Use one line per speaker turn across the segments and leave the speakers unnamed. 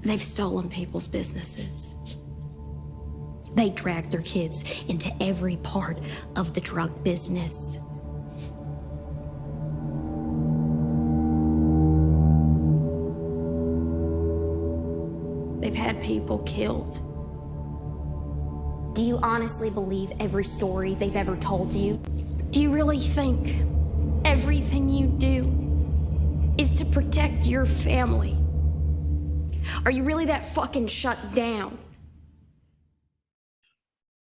They've stolen people's businesses. They drag their kids into every part of the drug business. They've had people killed.
Do you honestly believe every story they've ever told you?
Do you really think everything you do is to protect your family? Are you really that fucking shut down?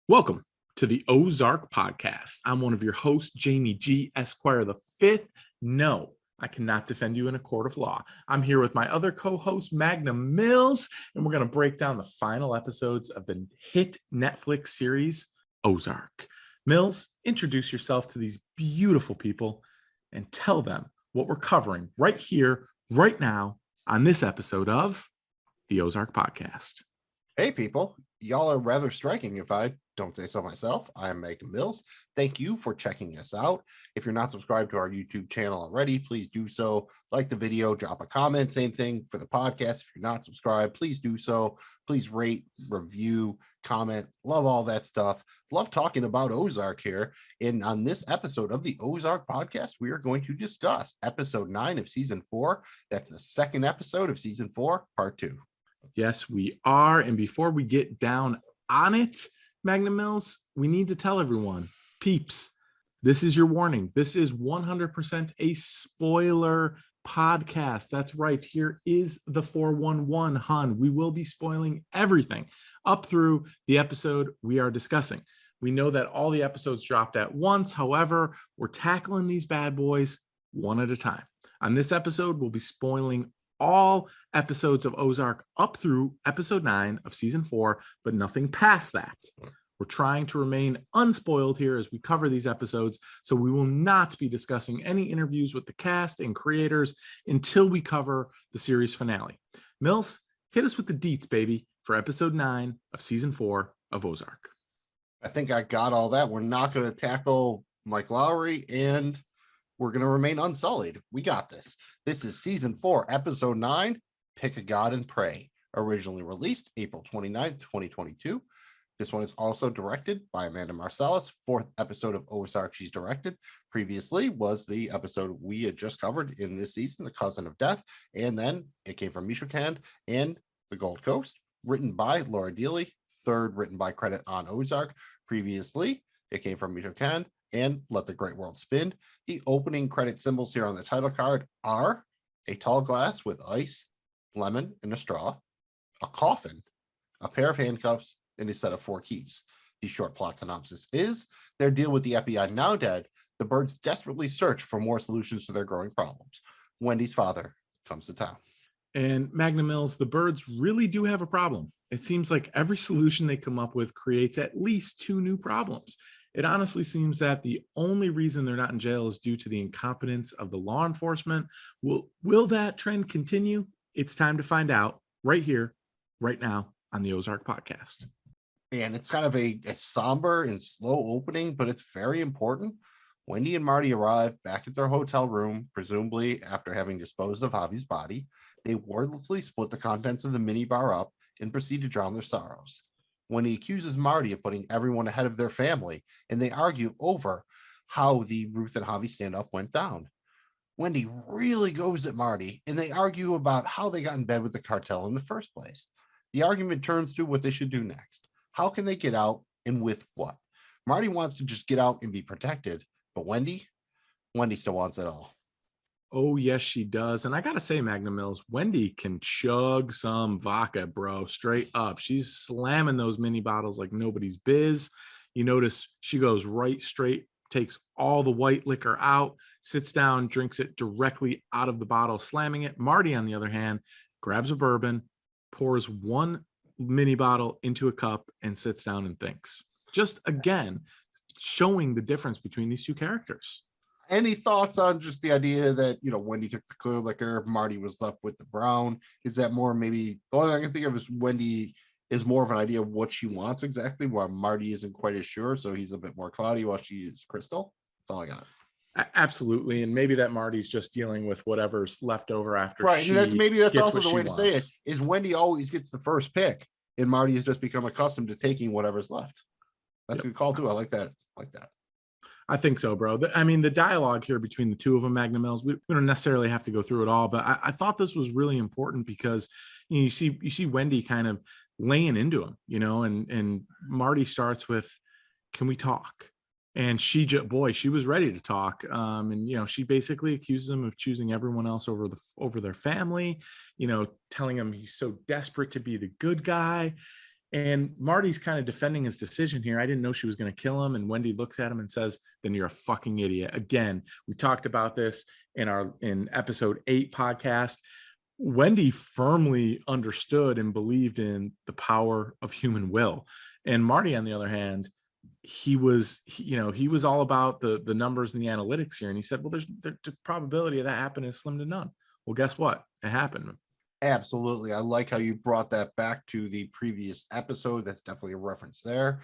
Welcome to the Ozark Podcast. I'm one of your hosts, Jamie G. Esquire the Fifth. No, I cannot defend you in a court of law. I'm here with my other co-host, Magnum Mills, and we're going to break down the final episodes of the hit Netflix series, Ozark. Mills, introduce yourself to these beautiful people and tell them what we're covering right here, right now, on this episode of the Ozark Podcast.
Hey, people. Y'all are rather striking, if I don't say so myself. I'm Magnum Mills. Thank you for checking us out. If you're not subscribed to our YouTube channel already, please do so. Like the video, drop a comment. Same thing for the podcast. If you're not subscribed, please do so. Please rate, review, comment. Love all that stuff. Love talking about Ozark here. And on this episode of the Ozark Podcast, we are going to discuss episode 9 of season 4. That's the second episode of season 4, part 2.
Yes, we are. And before we get down on it, Magnum Mills, we need to tell everyone, peeps, this is your warning. This is 100% a spoiler podcast. That's right. Here is the 411, hun. We will be spoiling everything up through the episode we are discussing. We know that all the episodes dropped at once. However, we're tackling these bad boys one at a time. On this episode, we'll be spoiling all episodes of Ozark up through episode 9 of season 4, but nothing past that. We're trying to remain unspoiled here as we cover these episodes, so we will not be discussing any interviews with the cast and creators until we cover the series finale. Mills, hit us with the deets, baby, for episode 9 of season 4 of Ozark.
I think I got all that. We're not going to tackle Mike Lowry, and we're going to remain unsullied. We got this. This is season 4, episode 9, Pick a God and Pray, originally released April 29th, 2022. This one is also directed by Amanda Marsalis. 4th episode of Ozark she's directed. Previously was the episode we had just covered in this season, The Cousin of Death. And then it came from Michoacan and the Gold Coast, written by Laura Dealey. 3rd written by credit on Ozark. Previously, it came from Michoacan and Let the Great World Spin. The opening credit symbols here on the title card are a tall glass with ice, lemon, and a straw, a coffin, a pair of handcuffs, and a set of 4 keys. The short plot synopsis is their deal with the FBI now dead. The birds desperately search for more solutions to their growing problems. Wendy's father comes to town.
And Magnum Mills, the birds really do have a problem. It seems like every solution they come up with creates at least 2 new problems. It honestly seems that the only reason they're not in jail is due to the incompetence of the law enforcement. Will that trend continue? It's time to find out right here, right now on the Ozark Podcast.
And it's kind of a somber and slow opening, but it's very important. Wendy and Marty arrive back at their hotel room, presumably after having disposed of Javi's body. They wordlessly split the contents of the minibar up and proceed to drown their sorrows. Wendy accuses Marty of putting everyone ahead of their family, and they argue over how the Ruth and Javi standoff went down. Wendy really goes at Marty, and they argue about how they got in bed with the cartel in the first place. The argument turns to what they should do next. How can they get out, and with what? Marty wants to just get out and be protected, but Wendy still wants it all.
Oh, yes, she does. And I got to say, Magnum Mills, Wendy can chug some vodka, bro, straight up. She's slamming those mini bottles like nobody's biz. You notice she goes right straight, takes all the white liquor out, sits down, drinks it directly out of the bottle, slamming it. Marty, on the other hand, grabs a bourbon, pours one mini bottle into a cup, and sits down and thinks. Just, again, showing the difference between these 2 characters.
Any thoughts on just the idea that, Wendy took the clear liquor, Marty was left with the brown? Is that more maybe, the only thing I can think of is Wendy is more of an idea of what she wants exactly, while Marty isn't quite as sure, so he's a bit more cloudy while she is crystal. That's all I got.
Absolutely. And maybe that Marty's just dealing with whatever's left over after
Right. And that's
gets
also
what
the
she
way to say it
wants.
is Wendy always gets the first pick, and Marty has just become accustomed to taking whatever's left. That's a good call too. I like that.
I think so, bro. I mean, the dialogue here between the two of them, Magnum Mills, we don't necessarily have to go through it all, but I thought this was really important because you see Wendy kind of laying into him, and Marty starts with, "Can we talk?" And she was ready to talk. And she basically accuses him of choosing everyone else over their family, telling him he's so desperate to be the good guy. And Marty's kind of defending his decision here. I didn't know she was going to kill him. And Wendy looks at him and says, "Then you're a fucking idiot." Again, we talked about this in episode 8 podcast. Wendy firmly understood and believed in the power of human will. And Marty, on the other hand, he was all about the numbers and the analytics here. And he said, well, the probability of that happening is slim to none. Well, guess what? It happened.
Absolutely. I like how you brought that back to the previous episode. That's definitely a reference there.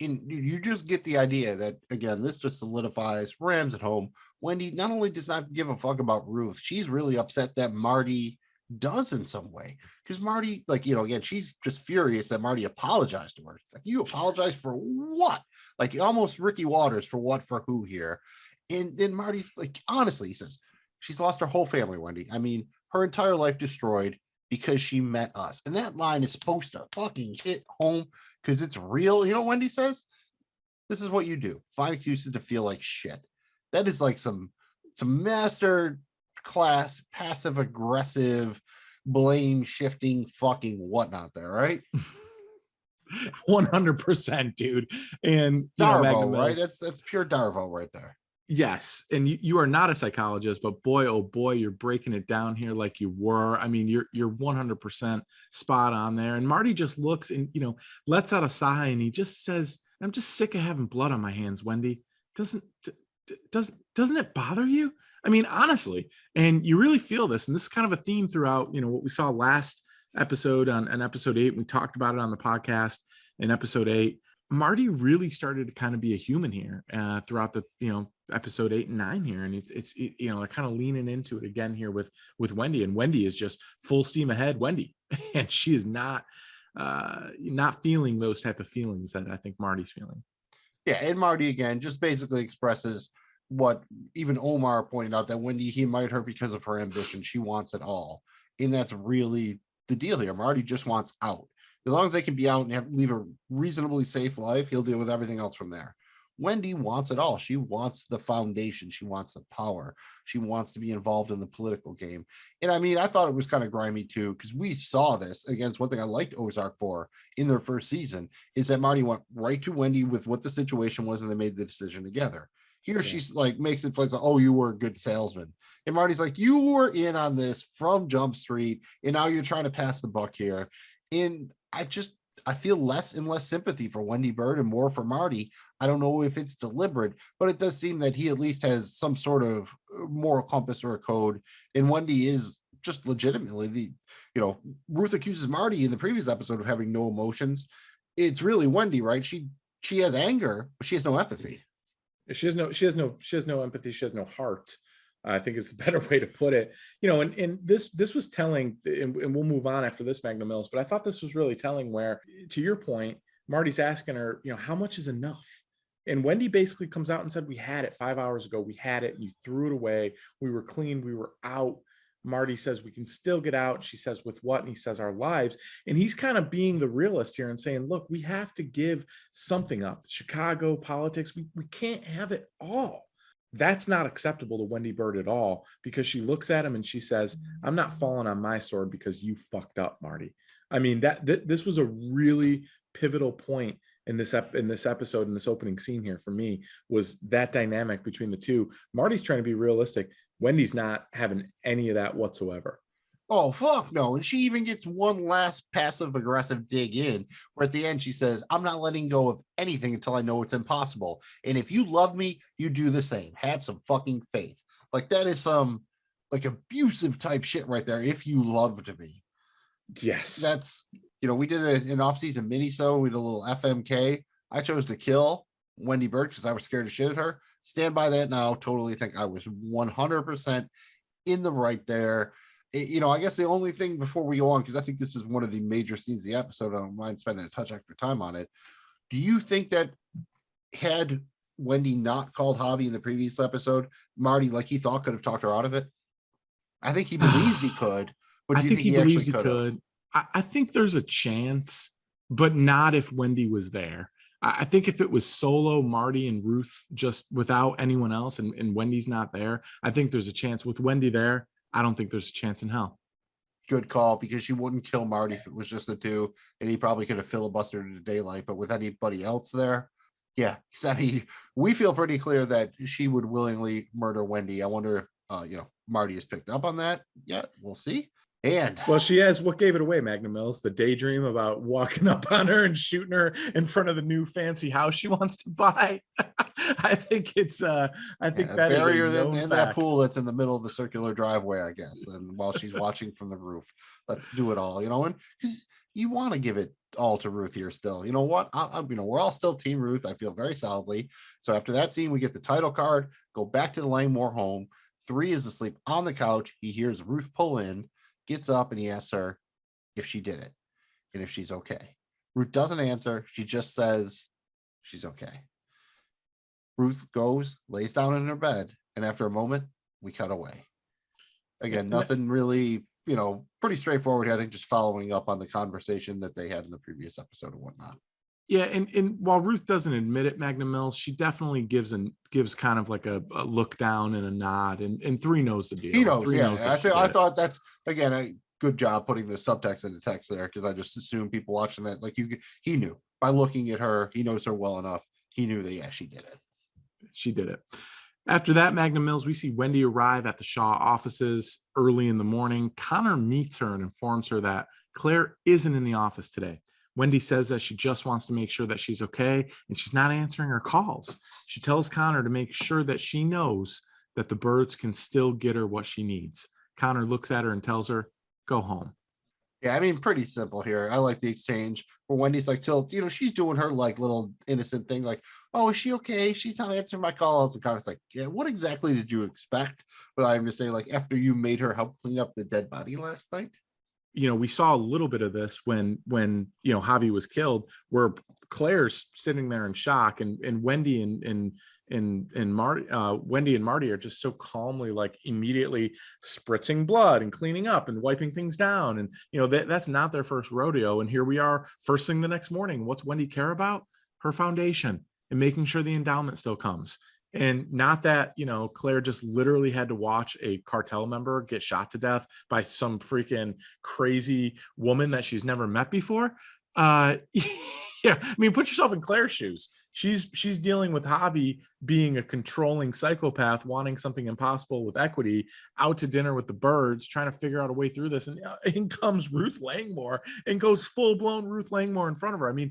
And you just get the idea that, again, this just solidifies Rams at home. Wendy not only does not give a fuck about Ruth, she's really upset that Marty does in some way. Because Marty, again, she's just furious that Marty apologized to her. It's like, you apologize for what? Like almost Ricky Waters for what, for who here? And then Marty's like, honestly, he says, she's lost her whole family, Wendy. I mean, her entire life destroyed because she met us. And that line is supposed to fucking hit home because it's real. You know, Wendy says, this is what you do. Find excuses to feel like shit. That is like some master class, passive aggressive, blame shifting fucking whatnot there, right?
100%, dude. And
Darvo, right? That's pure Darvo right there.
Yes. And you are not a psychologist, but boy, oh boy, you're breaking it down here like you were. I mean, you're 100% spot on there. And Marty just looks and, lets out a sigh and he just says, "I'm just sick of having blood on my hands, Wendy. Doesn't it bother you?" I mean, honestly, and you really feel this. And this is kind of a theme throughout, what we saw last episode on episode 8. We talked about it on the podcast in episode 8. Marty really started to kind of be a human here throughout the, episode 8 and 9 here. And it's they're kind of leaning into it again here with Wendy, and Wendy is just full steam ahead, Wendy. And she is not feeling those type of feelings that I think Marty's feeling.
Yeah. And Marty, again, just basically expresses what even Omar pointed out, that Wendy, he admired her because of her ambition. She wants it all. And that's really the deal here. Marty just wants out. As long as they can be out and leave a reasonably safe life, he'll deal with everything else from there. Wendy wants it all. She wants the foundation. She wants the power. She wants to be involved in the political game. And I mean, I thought it was kind of grimy too, because we saw this. Again, it's one thing I liked Ozark for in their first season, is that Marty went right to Wendy with what the situation was and they made the decision together. Here she's like, makes it play like, "Oh, you were a good salesman." And Marty's like, "You were in on this from Jump Street, and now you're trying to pass the buck here." And I feel less and less sympathy for Wendy Bird and more for Marty. I don't know if it's deliberate, but it does seem that he at least has some sort of moral compass or a code. And Wendy is just legitimately Ruth accuses Marty in the previous episode of having no emotions. It's really Wendy, right? She has anger, but she has no empathy.
She has no empathy. She has no heart. I think it's the better way to put it. And this was telling, and we'll move on after this, Magnum Mills, but I thought this was really telling where, to your point, Marty's asking her, how much is enough? And Wendy basically comes out and said, "We had it 5 hours ago. We had it. You threw it away. We were clean. We were out." Marty says, "We can still get out." She says, "With what?" And he says, "Our lives." And he's kind of being the realist here and saying, look, we have to give something up. Chicago politics, we can't have it all. That's not acceptable to Wendy Bird at all, because she looks at him and she says, "I'm not falling on my sword because you fucked up, Marty." I mean, this was a really pivotal point in this episode, in this opening scene here for me, was that dynamic between the two. Marty's trying to be realistic. Wendy's not having any of that whatsoever.
Oh, fuck no. And she even gets one last passive aggressive dig in, where at the end she says, "I'm not letting go of anything until I know it's impossible. And if you love me, you do the same. Have some fucking faith." Like, that is some like abusive type shit right there. If you loved me.
Yes.
That's, we did an off-season mini-so. We did a little FMK. I chose to kill. Wendy Bird because I was scared to shit at her. Stand by that now. Totally think I was 100% in the right there. I guess the only thing before we go on, because I think this is one of the major scenes of the episode, I don't mind spending a touch extra time on it. Do you think that had Wendy not called Javi in the previous episode, Marty, like he thought, could have talked her out of it? I think he believes he could, but do you think he
believes
actually
he could. I think there's a chance, but not if Wendy was there. I think if it was solo Marty and Ruth, just without anyone else, and Wendy's not there, I think there's a chance. With Wendy there, I don't think there's a chance in hell.
Good call, because she wouldn't kill Marty if it was just the two, and he probably could have filibustered into daylight. But with anybody else there, yeah, because I mean, we feel pretty clear that she would willingly murder Wendy. I wonder if Marty has picked up on that. Yeah, we'll see. And
well, she has what gave it away, Magnum Mills, the daydream about walking up on her and shooting her in front of the new fancy house she wants to buy. I think it's that
barrier
is
in that pool that's in the middle of the circular driveway, I guess. And while she's watching from the roof, let's do it all, and because you want to give it all to Ruth here still. You know what? We're all still Team Ruth. I feel very solidly. So after that scene, we get the title card, go back to the Langmore home. 3 is asleep on the couch. He hears Ruth pull in, gets up, and he asks her if she did it and if she's okay. Ruth doesn't answer. She just says she's okay. Ruth goes, lays down in her bed, and after a moment, we cut away. Again, nothing really, pretty straightforward here. I think just following up on the conversation that they had in the previous episode and whatnot.
Yeah, and while Ruth doesn't admit it, Magnum Mills, she definitely gives kind of like a look down and a nod, and 3 knows the deal.
He knows,
3
yeah.
knows
I thought that's, again, a good job putting the subtext into text there, because I just assumed people watching that, he knew by looking at her, he knows her well enough. He knew that, yeah, she did it.
She did it. After that, Magnum Mills, we see Wendy arrive at the Shaw offices early in the morning. Connor meets her and informs her that Claire isn't in the office today. Wendy says that she just wants to make sure that she's okay, and she's not answering her calls. She tells Connor to make sure that she knows that the birds can still get her what she needs. Connor looks at her and tells her, go home.
Yeah, I mean, pretty simple here. I like the exchange where Wendy's like, she's doing her little innocent thing, like, oh, is she okay? She's not answering my calls. And Connor's like, yeah, what exactly did you expect? But I'm just saying, after you made her help clean up the dead body last night.
We saw a little bit of this when Javi was killed, where Claire's sitting there in shock, and Wendy and Marty, Wendy and Marty are just so calmly, immediately spritzing blood and cleaning up and wiping things down, and that's not their first rodeo. And here we are, first thing the next morning. What's Wendy care about? Her foundation and making sure the endowment still comes. And not that, Claire just literally had to watch a cartel member get shot to death by some freaking crazy woman that she's never met before. Yeah, I mean, put yourself in Claire's shoes. She's dealing with Javi being a controlling psychopath, wanting something impossible with equity, out to dinner with the birds, trying to figure out a way through this. And in comes Ruth Langmore and goes full-blown Ruth Langmore in front of her. I mean,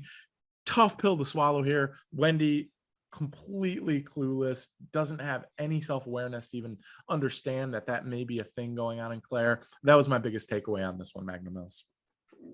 tough pill to swallow here. Wendy, completely clueless, doesn't have any self-awareness to even understand that may be a thing going on in Claire. That was my biggest takeaway on this one, Magnum Mills.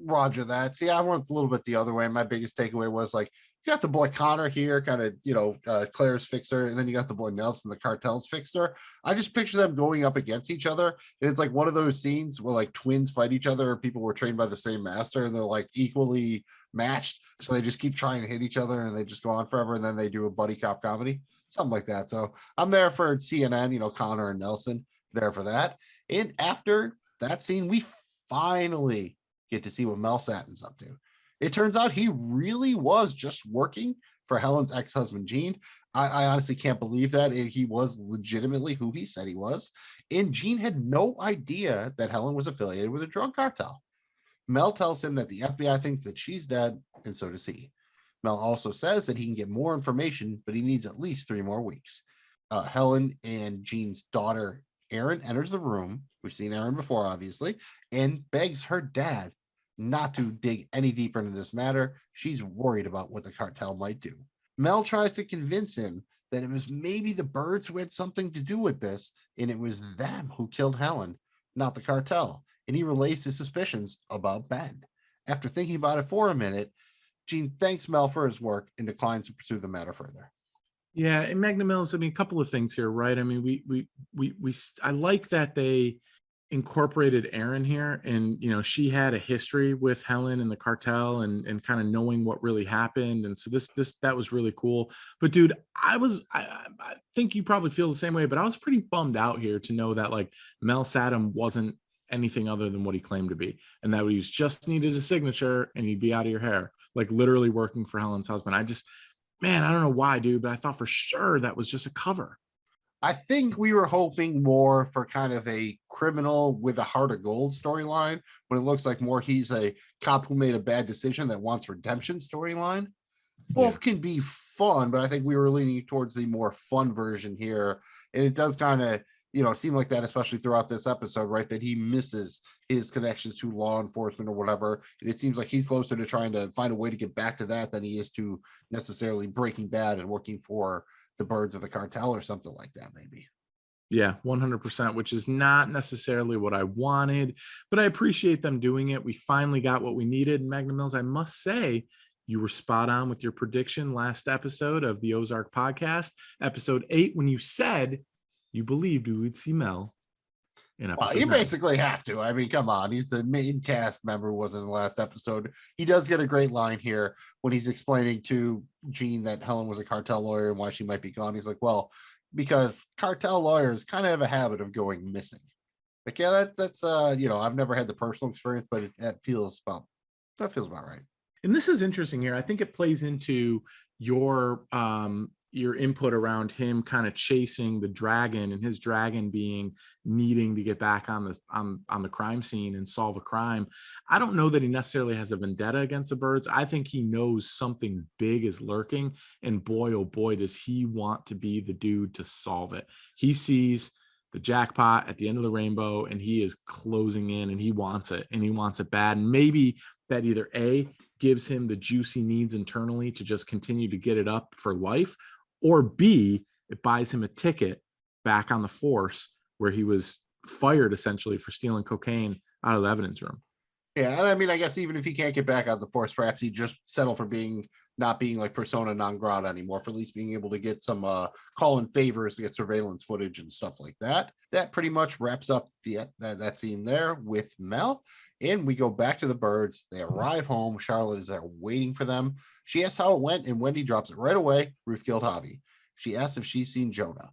Roger that. See, I went a little bit the other way. My biggest takeaway was you got the boy Connor here, kind of, Claire's fixer, and then you got the boy Nelson, the cartel's fixer. I just picture them going up against each other, and it's one of those scenes where twins fight each other, or people were trained by the same master, and they're equally matched, so they just keep trying to hit each other, and they just go on forever, and then they do a buddy cop comedy, something like that. So I'm there for CNN, Connor and Nelson, there for that. And after that scene, we finally get to see what Mel Sattin's up to. It turns out he really was just working for Helen's ex-husband, Gene. I honestly can't believe that. He was legitimately who he said he was. And Gene had no idea that Helen was affiliated with a drug cartel. Mel tells him that the FBI thinks that she's dead, and so does he. Mel also says that he can get more information, but he needs at least 3 more weeks. Helen and Gene's daughter, Erin, enters the room. We've seen Erin before, obviously, and begs her dad not to dig any deeper into this matter. She's worried about what the cartel might do. Mel tries to convince him that it was maybe the birds who had something to do with this, and it was them who killed Helen, not the cartel. And he relays his suspicions about Ben. After thinking about it for a minute, Gene thanks Mel for his work and declines to pursue the matter further.
Yeah, and Magnum Mills, I mean, a couple of things here, right? I mean, I like that they incorporated Erin here, and she had a history with Helen and the cartel, and kind of knowing what really happened, and so this that was really cool. But dude, I think you probably feel the same way, but I was pretty bummed out here to know that like Mel Saddam wasn't anything other than what he claimed to be, and that he was just needed a signature and he'd be out of your hair, like literally working for Helen's husband. Man, I don't know why, dude, but I thought for sure that was just a cover.
I think we were hoping more for kind of a criminal with a heart of gold storyline, but it looks like more he's a cop who made a bad decision that wants redemption storyline. Both can be fun, but I think we were leaning towards the more fun version here. And it does kind of, seem like that, especially throughout this episode, right? That he misses his connections to law enforcement or whatever. And it seems like he's closer to trying to find a way to get back to that than he is to necessarily Breaking Bad and working for the birds of the cartel or something like that, maybe.
Yeah, 100%, which is not necessarily what I wanted, but I appreciate them doing it. We finally got what we needed. Magnum Mills, I must say, you were spot on with your prediction last episode of the Ozark podcast, episode 8, when you said you believed we would see Mel in episode
Well, you
9.
basically have to. I mean, come on. He's the main cast member who was in the last episode. He does get a great line here when he's explaining to Gene that Helen was a cartel lawyer and why she might be gone. He's like, well, because cartel lawyers kind of have a habit of going missing. Like, yeah, that's I've never had the personal experience, but that feels about right.
And this is interesting here. I think it plays into your input around him kind of chasing the dragon, and his dragon being needing to get back on the crime scene and solve a crime. I don't know that he necessarily has a vendetta against the birds. I think he knows something big is lurking, and boy, oh boy, does he want to be the dude to solve it. He sees the jackpot at the end of the rainbow, and he is closing in, and he wants it, and he wants it bad. And maybe that either A, gives him the juice he needs internally to just continue to get it up for life, or B, it buys him a ticket back on the force where he was fired essentially for stealing cocaine out of the evidence room.
Yeah, and I mean, I guess even if he can't get back on the force, perhaps he just settle for not being like persona non grata anymore, for at least being able to get some call in favors to get surveillance footage and stuff like that. That pretty much wraps up that scene there with Mel. And we go back to the birds. They arrive home. Charlotte is there waiting for them. She asks how it went, and Wendy drops it right away. Ruth killed Javi. She asks if she's seen Jonah.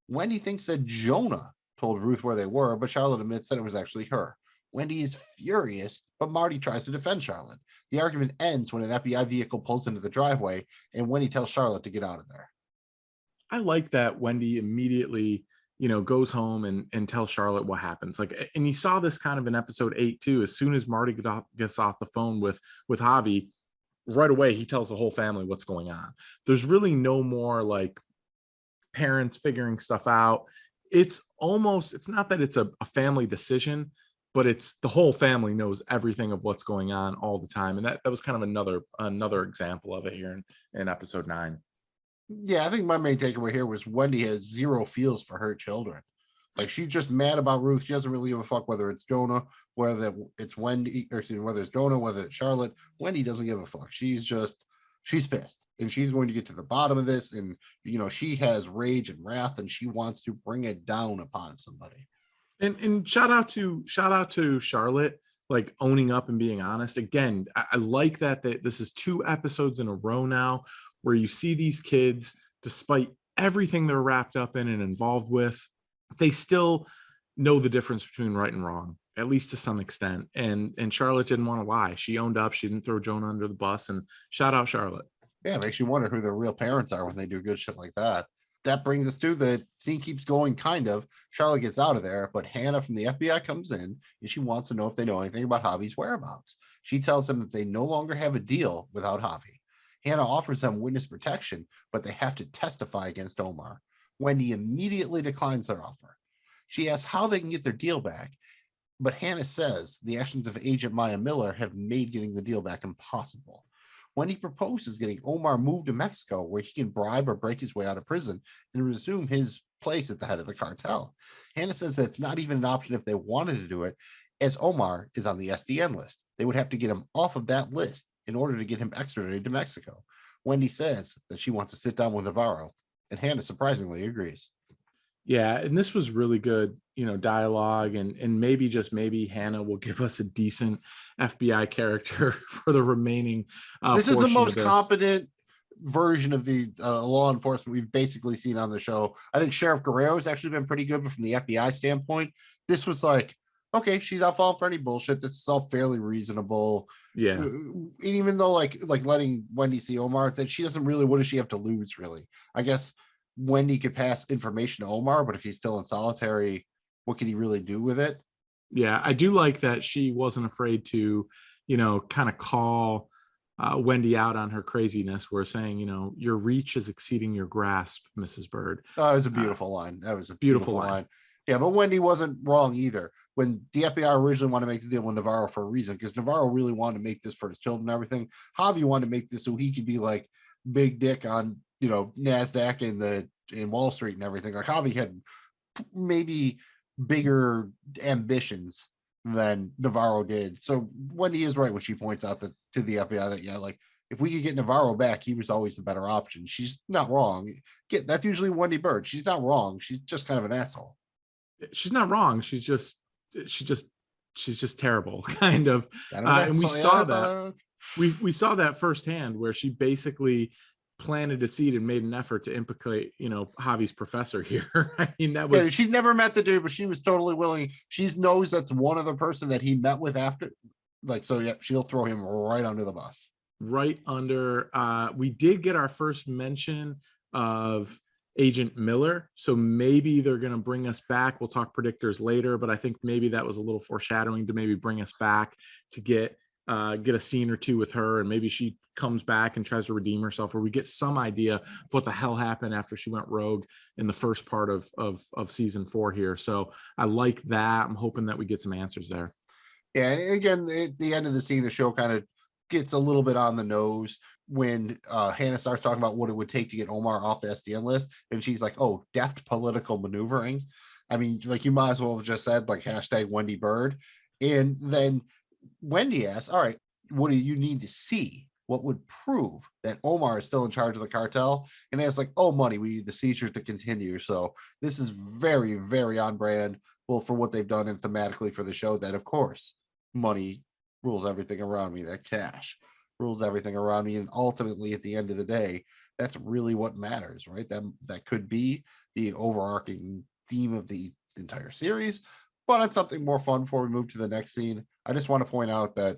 Wendy thinks that Jonah told Ruth where they were, but Charlotte admits that it was actually her. Wendy is furious, but Marty tries to defend Charlotte. The argument ends when an FBI vehicle pulls into the driveway, and Wendy tells Charlotte to get out of there.
I like that Wendy immediately, goes home and tells Charlotte what happens. Like, and you saw this kind of in episode 8 too. As soon as Marty gets off the phone with Javi, right away he tells the whole family what's going on. There's really no more like parents figuring stuff out. It's not that it's a family decision, but it's the whole family knows everything of what's going on all the time. And that was kind of another example of it here in episode 9.
Yeah, I think my main takeaway here was Wendy has zero feels for her children. Like, she's just mad about Ruth. She doesn't really give a fuck whether it's Jonah, whether it's Wendy, or excuse me, whether it's Jonah, whether it's Charlotte. Wendy doesn't give a fuck. She's pissed, and she's going to get to the bottom of this. And she has rage and wrath, and she wants to bring it down upon somebody.
And shout out to Charlotte, like owning up and being honest. Again, I like that this is 2 episodes in a row now where you see these kids, despite everything they're wrapped up in and involved with, they still know the difference between right and wrong, at least to some extent. And Charlotte didn't want to lie. She owned up. She didn't throw Jonah under the bus. And shout out Charlotte.
Yeah, it makes you wonder who their real parents are when they do good shit like that. That brings us to the scene keeps going, kind of. Charlotte gets out of there, but Hannah from the FBI comes in, and she wants to know if they know anything about Javi's whereabouts. She tells them that they no longer have a deal without Javi. Hannah offers them witness protection, but they have to testify against Omar. Wendy immediately declines their offer. She asks how they can get their deal back, but Hannah says the actions of Agent Maya Miller have made getting the deal back impossible. Wendy proposes getting Omar moved to Mexico, where he can bribe or break his way out of prison and resume his place at the head of the cartel. Hannah says that it's not even an option if they wanted to do it, as Omar is on the SDN list. They would have to get him off of that list in order to get him extradited to Mexico. Wendy says that she wants to sit down with Navarro And Hannah surprisingly agrees.
Yeah, and this was really good, dialogue, and maybe just maybe Hannah will give us a decent FBI character for the remaining
This is the
portion of
most
this.
competent version of the law enforcement we've basically seen on the show. I think Sheriff Guerrero has actually been pretty good, but from the FBI standpoint, this was like, okay, she's not falling for any bullshit. This is all fairly reasonable.
Yeah.
And even though like letting Wendy see Omar, that she doesn't really, what does she have to lose really? I guess Wendy could pass information to Omar, but if he's still in solitary, what can he really do with it?
Yeah, I do like that she wasn't afraid to, kind of call Wendy out on her craziness. We're saying, your reach is exceeding your grasp, Mrs. Bird.
Oh, it was a beautiful line. That was a
Beautiful
beautiful
line.
line. Yeah, but Wendy wasn't wrong either. When the FBI originally wanted to make the deal with Navarro for a reason, because Navarro really wanted to make this for his children and everything. Javi wanted to make this so he could be like big dick on, NASDAQ and in Wall Street and everything. Like Javi had maybe bigger ambitions than Navarro did. So Wendy is right when she points out that to the FBI that, yeah, like if we could get Navarro back, he was always the better option. She's not wrong. That's usually Wendy Bird. She's not wrong. She's just kind of an asshole.
She's not wrong. She's just terrible, kind of. And we saw that. We saw that firsthand, where she basically planted a seed and made an effort to implicate, Javi's professor here. I mean, that was.
Yeah, she'd never met the dude, but she was totally willing. She knows that's one other person that he met with after. Like, so yeah, she'll throw him right under the bus.
Right under. We did get our first mention of Agent Miller, so maybe they're going to bring us back. We'll talk predictors later, but I think maybe that was a little foreshadowing to maybe bring us back to get a scene or two with her, and maybe she comes back and tries to redeem herself, or we get some idea of what the hell happened after she went rogue in the first part of season 4 here. So I like that. I'm hoping that we get some answers there.
Yeah, and again, at the end of the scene, the show kind of gets a little bit on the nose when Hannah starts talking about what it would take to get Omar off the SDN list, and she's like, oh, deft political maneuvering. I mean, like, you might as well have just said like hashtag Wendy Bird. And then Wendy asks, all right, what do you need to see? What would prove that Omar is still in charge of the cartel? And it's like, oh, money, we need the seizures to continue. So this is very, very on brand, well, for what they've done and thematically for the show, that of course money rules everything around me, that cash rules everything around me. And ultimately, at the end of the day, that's really what matters, right? That could be the overarching theme of the entire series. But on something more fun before we move to the next scene, I just want to point out that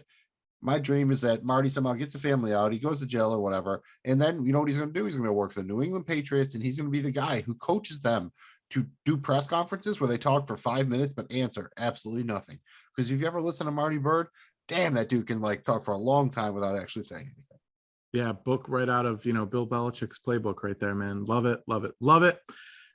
my dream is that Marty somehow gets a family out, he goes to jail or whatever, and then you know what he's going to do? He's going to work for the New England Patriots, and he's going to be the guy who coaches them to do press conferences where they talk for 5 minutes but answer absolutely nothing. Because if you ever listen to Marty Bird, damn, that dude can like talk for a long time without actually saying anything.
Yeah, book right out of Bill Belichick's playbook right there, man. Love it, love it, love it.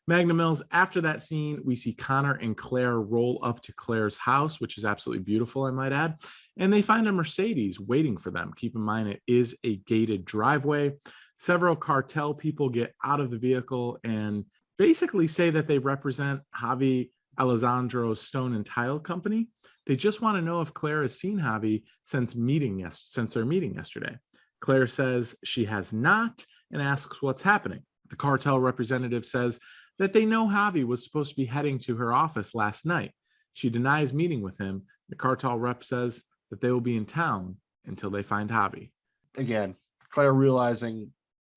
Magnum Mills, after that scene, we see Connor and Claire roll up to Claire's house, which is absolutely beautiful, I might add. And they find a Mercedes waiting for them. Keep in mind, it is a gated driveway. Several cartel people get out of the vehicle and basically say that they represent Javi Alessandro's Stone and Tile Company. They just want to know if Claire has seen Javi since their meeting yesterday. Claire says she has not and asks what's happening. The cartel representative says that they know Javi was supposed to be heading to her office last night. She denies meeting with him. The cartel rep says that they will be in town until they find Javi.
Again, Claire realizing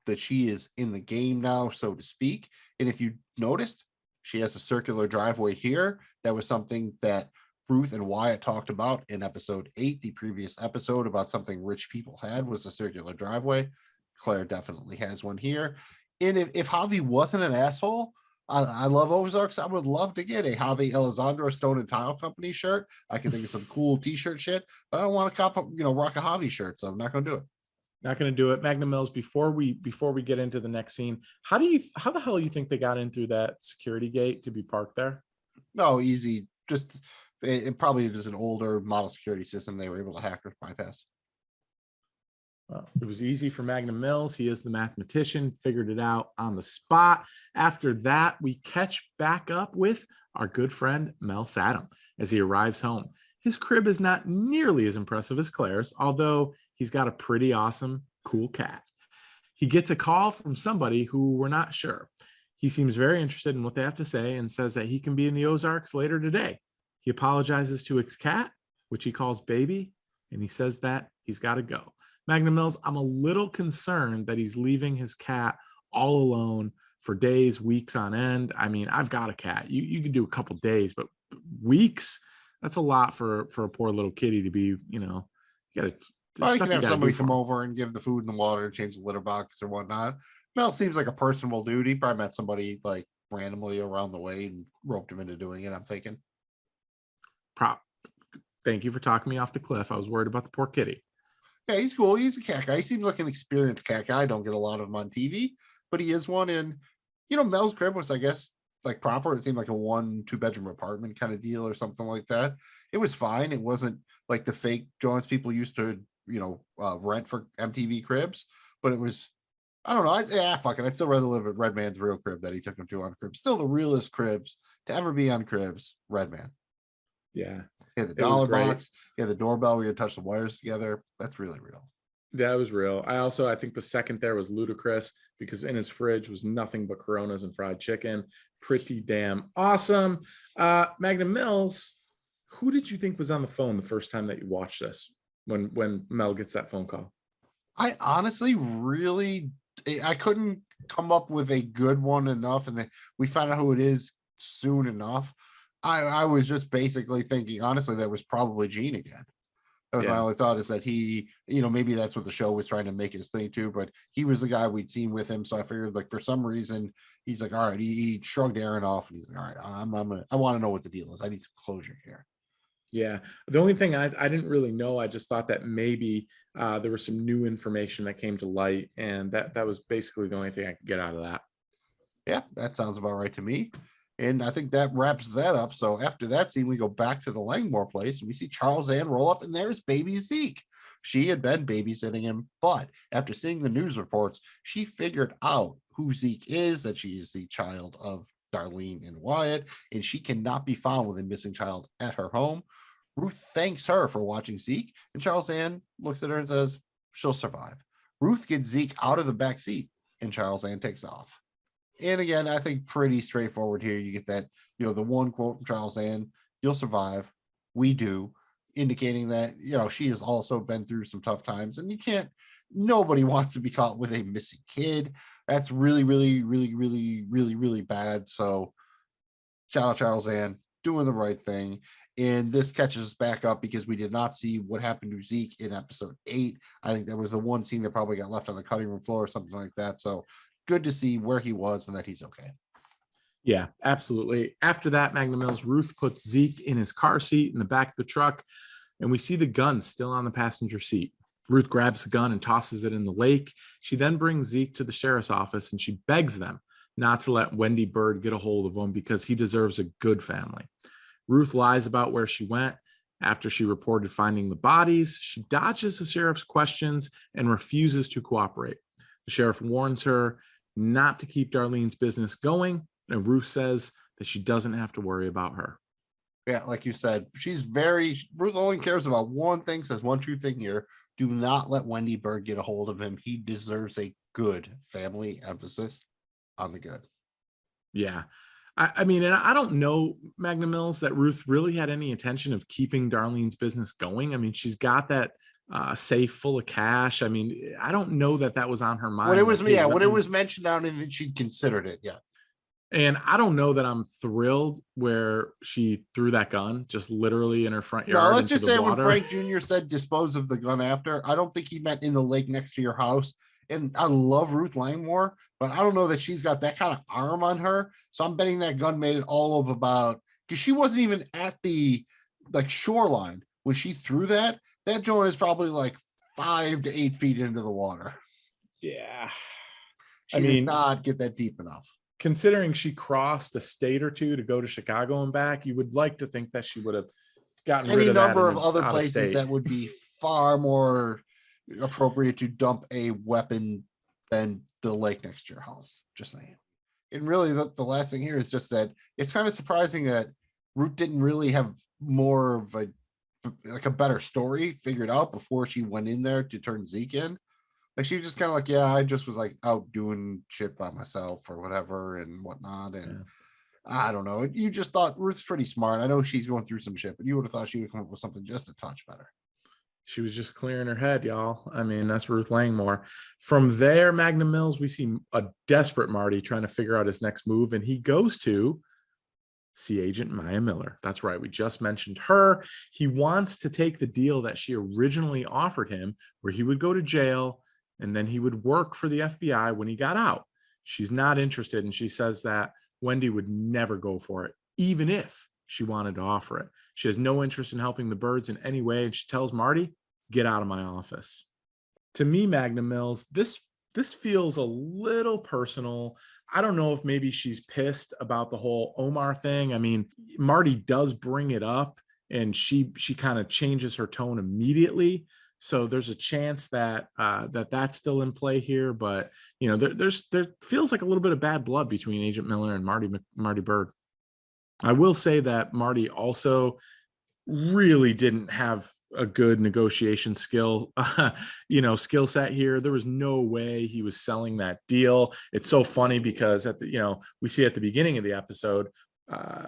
that she is in the game now, so to speak. And if you noticed, she has a circular driveway here. That was something that Ruth and Wyatt talked about in episode 8, the previous episode, about something rich people had was a circular driveway. Claire definitely has one here. And if Javi wasn't an asshole, I love Ozarks. I would love to get a Javi Alessandro Stone and Tile Company shirt. I can think of some cool t-shirt shit, but I don't want to rock a Javi shirt, so I'm not going to do it.
Not going to do it. Magnum Mills, before we get into the next scene, how the hell you think they got in through that security gate to be parked there?
No, easy. Just it probably just an older model security system they were able to hack or bypass.
Well, it was easy for Magnum Mills. He is the mathematician, figured it out on the spot. After that, we catch back up with our good friend Mel Saddam as he arrives home. His crib is not nearly as impressive as Claire's, although he's got a pretty awesome, cool cat. He gets a call from somebody who we're not sure. He seems very interested in what they have to say and says that he can be in the Ozarks later today. He apologizes to his cat, which he calls Baby, and he says that he's got to go. Magnum Mills, I'm a little concerned that he's leaving his cat all alone for days, weeks on end. I mean, I've got a cat. You can do a couple days, but weeks, that's a lot for a poor little kitty to be, you got to.
Well, you can have somebody come over and give the food and the water, change the litter box or whatnot. Mel seems like a personable dude. He probably met somebody like randomly around the way and roped him into doing it, I'm thinking.
Thank you for talking me off the cliff. I was worried about the poor kitty.
Yeah, he's cool. He's a cat guy. He seems like an experienced cat guy. I don't get a lot of him on TV, but he is one. And, Mel's crib was, I guess, like proper. It seemed like a 1-2 bedroom apartment kind of deal or something like that. It was fine. It wasn't like the fake joints people used to, rent for MTV cribs, but it was, I don't know. Fuck it. I'd still rather live at Redman's real crib that he took him to on cribs. Still the realest cribs to ever be on cribs, Redman.
Yeah.
Yeah, the dollar box. Yeah, the doorbell where you touch the wires together. That's really real.
That was real. I think the second there was ludicrous because in his fridge was nothing but Coronas and fried chicken. Pretty damn awesome. Magnum Mills, who did you think was on the phone the first time that you watched this when Mel gets that phone call?
I honestly I couldn't come up with a good one enough, and then we found out who it is soon enough. I was just basically thinking, honestly, that was probably Gene again. That was my only thought, is that he, maybe that's what the show was trying to make his thing too, but he was the guy we'd seen with him. So I figured, like, for some reason, he's like, all right, he shrugged Aaron off and he's like, all right, I want to know what the deal is. I need some closure here.
Yeah. The only thing I didn't really know, I just thought that maybe there was some new information that came to light, and that was basically the only thing I could get out of that.
Yeah, that sounds about right to me. And I think that wraps that up. So after that scene, we go back to the Langmore place and we see Charles Ann roll up, and there's baby Zeke. She had been babysitting him, but after seeing the news reports, she figured out who Zeke is, that she is the child of Darlene and Wyatt, and she cannot be found with a missing child at her home. Ruth thanks her for watching Zeke, and Charles Ann looks at her and says she'll survive. Ruth gets Zeke out of the back seat, and Charles Ann takes off. And again, I think pretty straightforward here. You get that, the one quote from Charles Ann, "You'll survive. We do," indicating that, she has also been through some tough times, and nobody wants to be caught with a missing kid. That's really, really, really, really, really, really bad. So shout out Charles Ann, doing the right thing. And this catches us back up because we did not see what happened to Zeke in episode 8. I think that was the one scene that probably got left on the cutting room floor or something like that. So good to see where he was and that he's okay.
Yeah, absolutely. After that, Magnum Mills, Ruth puts Zeke in his car seat in the back of the truck, and we see the gun still on the passenger seat. Ruth grabs the gun and tosses it in the lake. She then brings Zeke to the sheriff's office, and she begs them not to let Wendy Bird get a hold of him because he deserves a good family. Ruth lies about where she went. After she reported finding the bodies, she dodges the sheriff's questions and refuses to cooperate. The sheriff warns her not to keep Darlene's business going, and Ruth says that she doesn't have to worry about her.
Yeah, like you said, Ruth only cares about one thing, says one true thing here: do not let Wendy Bird get a hold of him. He deserves a good family, emphasis on the good.
Yeah. I mean, and I don't know, Magnum Mills, that Ruth really had any intention of keeping Darlene's business going. I mean, she's got that safe full of cash. I mean, I don't know that was on her mind.
When it was, when it was mentioned down and she considered it. Yeah.
And I don't know that I'm thrilled where she threw that gun just literally in her front yard.
No, let's just say when Frank Jr. said dispose of the gun after, I don't think he meant in the lake next to your house. And I love Ruth Langmore, but I don't know that she's got that kind of arm on her. So I'm betting that gun made it all of about, because she wasn't even at the shoreline when she threw that. That joint is probably like 5 to 8 feet into the water.
Yeah.
She did not get that deep enough.
Considering she crossed a state or two to go to Chicago and back, you would like to think that she would have gotten rid of
number of other places that would be far more appropriate to dump a weapon than the lake next to your house. Just saying. And really, the last thing here is just that it's kind of surprising that Ruth didn't really have more of a better story figured out before she went in there to turn Zeke in. Like she was just kind of like, yeah, I just was like out doing shit by myself or whatever and whatnot. And I don't know. You just thought Ruth's pretty smart. I know she's going through some shit, but you would have thought she would come up with something just a touch better.
She was just clearing her head, y'all. I mean, that's Ruth Langmore. From there, Magnum Mills, we see a desperate Marty trying to figure out his next move, and he goes to see Agent Maya Miller. That's right. We just mentioned her. He wants to take the deal that she originally offered him, where he would go to jail and then he would work for the FBI when he got out. She's not interested, and she says that Wendy would never go for it, even if she wanted to offer it. She has no interest in helping the birds in any way, and she tells Marty, get out of my office. To me, Magnum Mills, this feels a little personal. I don't know if maybe she's pissed about the whole Omar thing. I mean, Marty does bring it up, and she kind of changes her tone immediately. So there's a chance that that's still in play here. But you know, there feels like a little bit of bad blood between Agent Miller and Marty Bird. I will say that Marty also really didn't have a good negotiation skill set here. There was no way he was selling that deal. It's so funny because we see at the beginning of the episode,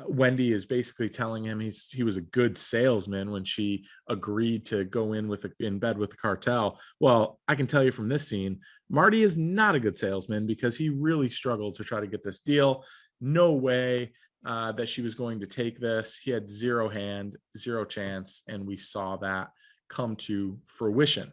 Wendy is basically telling him he was a good salesman when she agreed to go in bed with the cartel. Well, I can tell you from this scene, Marty is not a good salesman because he really struggled to try to get this deal. No way that she was going to take this. He had zero chance, and we saw that come to fruition.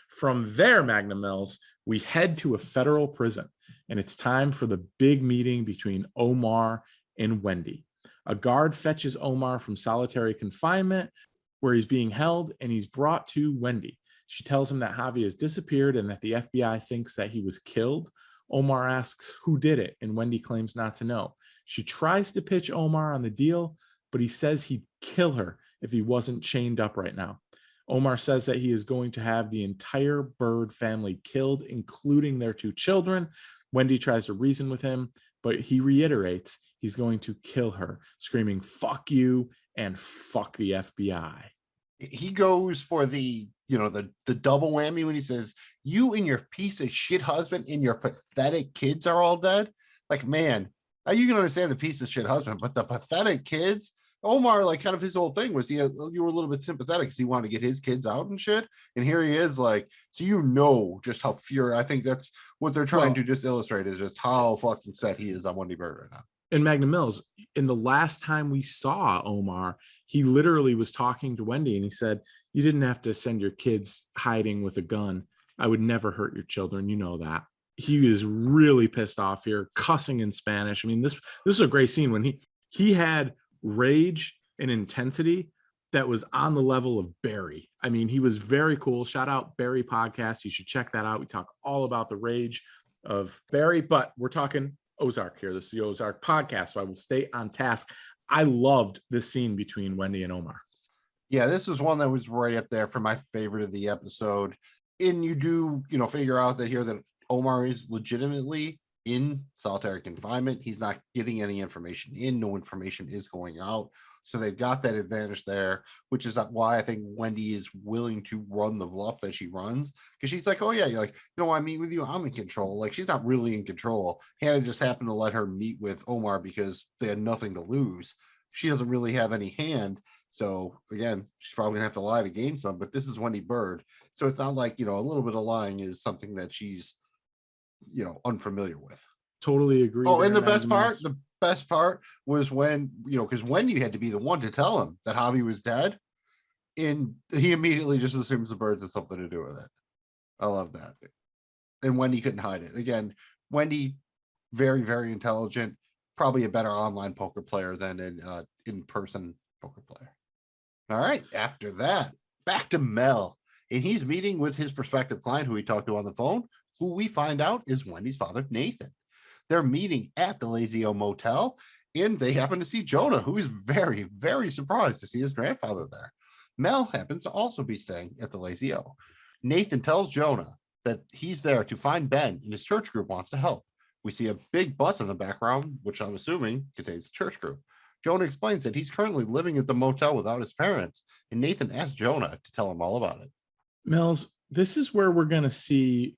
From there, Magnum Mills, we head to a federal prison, and it's time for the big meeting between Omar and Wendy. A guard fetches Omar from solitary confinement where he's being held, and he's brought to Wendy. She tells him that Javi has disappeared and that the FBI thinks that he was killed. Omar asks who did it, and Wendy claims not to know. She tries to pitch Omar on the deal, but he says he'd kill her if he wasn't chained up right now. Omar says that he is going to have the entire Bird family killed, including their 2 children. Wendy tries to reason with him, but he reiterates he's going to kill her, screaming, "Fuck you and fuck the FBI."
He goes for the double whammy when he says, you and your piece of shit husband and your pathetic kids are all dead. Like, man, you can understand the piece of shit husband, but the pathetic kids, Omar, like, kind of his whole thing was you were a little bit sympathetic because he wanted to get his kids out and shit. And here he is, like, so just how furious. I think that's what they're trying to just illustrate is just how fucking set he is on Wendy Bird right now.
In Magnum Mills, in the last time we saw Omar, he literally was talking to Wendy and he said, you didn't have to send your kids hiding with a gun. I would never hurt your children. You know that. He is really pissed off here, cussing in Spanish. I mean, this is a great scene when he had rage and intensity that was on the level of Barry. I mean, he was very cool. Shout out Barry Podcast. You should check that out. We talk all about the rage of Barry, but we're talking Ozark here. This is the Ozark Podcast, so I will stay on task. I loved this scene between Wendy and Omar.
Yeah, this was one that was right up there for my favorite of the episode. And you do, figure out that Omar is legitimately in solitary confinement. He's not getting any information in. No information is going out. So they've got that advantage there, which is why I think Wendy is willing to run the bluff that she runs. Because she's like, oh, yeah, you're like, I meet with you. I'm in control. Like, she's not really in control. Hannah just happened to let her meet with Omar because they had nothing to lose. She doesn't really have any hand. So again, she's probably gonna have to lie to gain some, but this is Wendy Bird. So it's not like, a little bit of lying is something that she's, unfamiliar with.
Totally agree.
Oh, and the best part was when, because Wendy had to be the one to tell him that Javi was dead. And he immediately just assumes the birds had something to do with it. I love that. And Wendy couldn't hide it. Again, Wendy, very, very intelligent, probably a better online poker player than an in-person poker player. All right. After that, back to Mel. And he's meeting with his prospective client who he talked to on the phone, who we find out is Wendy's father, Nathan. They're meeting at the Lazy O Motel, and they happen to see Jonah, who is very, very surprised to see his grandfather there. Mel happens to also be staying at the Lazy O. Nathan tells Jonah that he's there to find Ben, and his church group wants to help. We see a big bus in the background, which I'm assuming contains the church group. Jonah explains that he's currently living at the motel without his parents, and Nathan asks Jonah to tell him all about it.
Mills, this is where we're going to see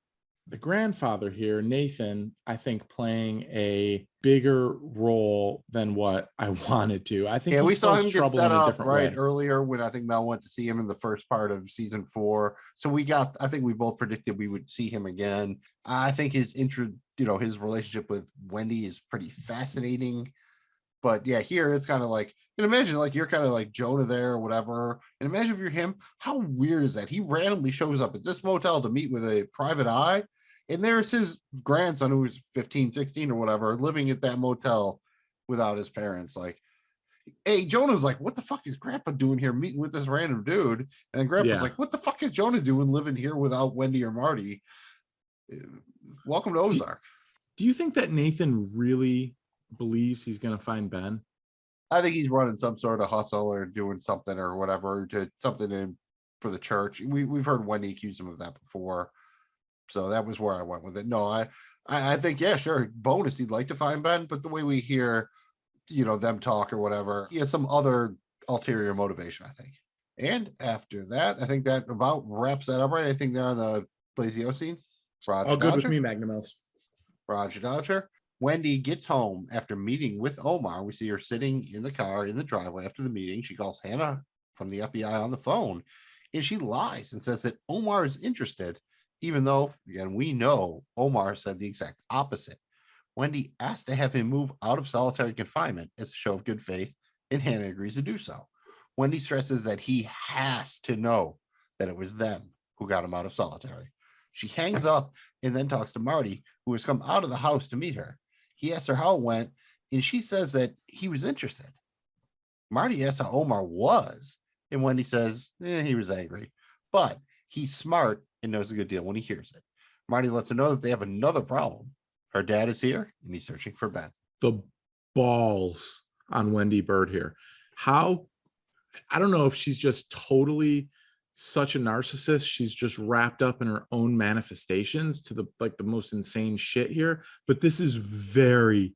the grandfather here, Nathan, I think playing a bigger role than what I wanted to. I think
Yeah,
he
we saw
spells
him get
trouble
set
in a
up
different
right
way.
earlier when I think Mel went to see him in the first part of season 4. So I think we both predicted we would see him again. I think his his relationship with Wendy is pretty fascinating. But yeah, here it's kind of like, and imagine like you're kind of like Jonah there or whatever. And imagine if you're him, how weird is that? He randomly shows up at this motel to meet with a private eye. And there's his grandson who was 15, 16 or whatever, living at that motel without his parents. Like, hey, Jonah's like, what the fuck is Grandpa doing here meeting with this random dude? And then Grandpa's
Yeah.
like, what the fuck is Jonah doing living here without Wendy or Marty? Welcome to Ozark.
Do you think that Nathan really believes he's going to find Ben?
I think he's running some sort of hustle or doing something or whatever to something in for the church. We've heard Wendy accuse him of that before. So that was where I went with it. No, I think, yeah, sure. Bonus, he'd like to find Ben, but the way we hear, them talk or whatever, he has some other ulterior motivation, I think. And after that, I think that about wraps that up, right? I think they're on the Blazio scene. Roger
All good
Dodger.
with me, Magnum.
Roger Dodger. Wendy gets home after meeting with Omar. We see her sitting in the car in the driveway after the meeting. She calls Hannah from the FBI on the phone, and she lies and says that Omar is interested, even though, again, we know Omar said the exact opposite. Wendy asked to have him move out of solitary confinement as a show of good faith, and Hannah agrees to do so. Wendy stresses that he has to know that it was them who got him out of solitary. She hangs up and then talks to Marty, who has come out of the house to meet her. He asks her how it went, and she says that he was interested. Marty asks how Omar was, and Wendy says, he was angry, but he's smart and knows a good deal when he hears it. Marty lets her know that they have another problem. Her dad is here, and he's searching for Ben.
The balls on Wendy Bird here. I don't know if she's just totally such a narcissist. She's just wrapped up in her own manifestations to the most insane shit here. But this is very,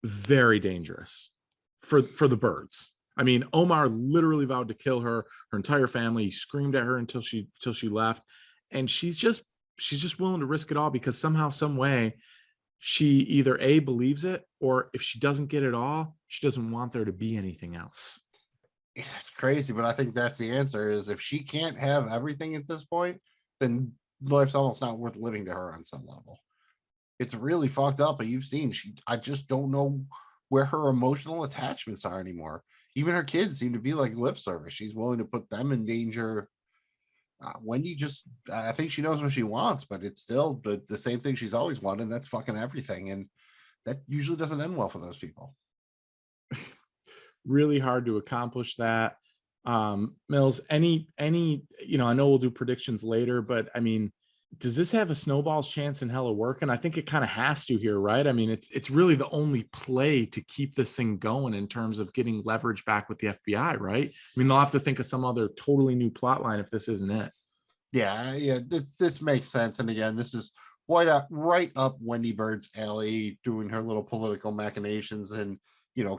very dangerous for the Birds. I mean, Omar literally vowed to kill her entire family. He screamed at her until she left. And she's just willing to risk it all because somehow, some way, she either A, believes it, or if she doesn't get it all, she doesn't want there to be anything else.
It's crazy, but I think that's the answer is if she can't have everything at this point, then life's almost not worth living to her on some level. It's really fucked up, but you've seen I just don't know where her emotional attachments are anymore. Even her kids seem to be like lip service. She's willing to put them in danger. Wendy I think she knows what she wants, but it's still the same thing she's always wanted, and that's fucking everything. And that usually doesn't end well for those people.
Really hard to accomplish that. Mills, any, I know we'll do predictions later, but I mean, does this have a snowball's chance in hell of working? I think it kind of has to here, right? I mean, it's really the only play to keep this thing going in terms of getting leverage back with the FBI, right? I mean, they'll have to think of some other totally new plot line if this isn't it.
Yeah, this makes sense. And again, this is right up Wendy Bird's alley, doing her little political machinations and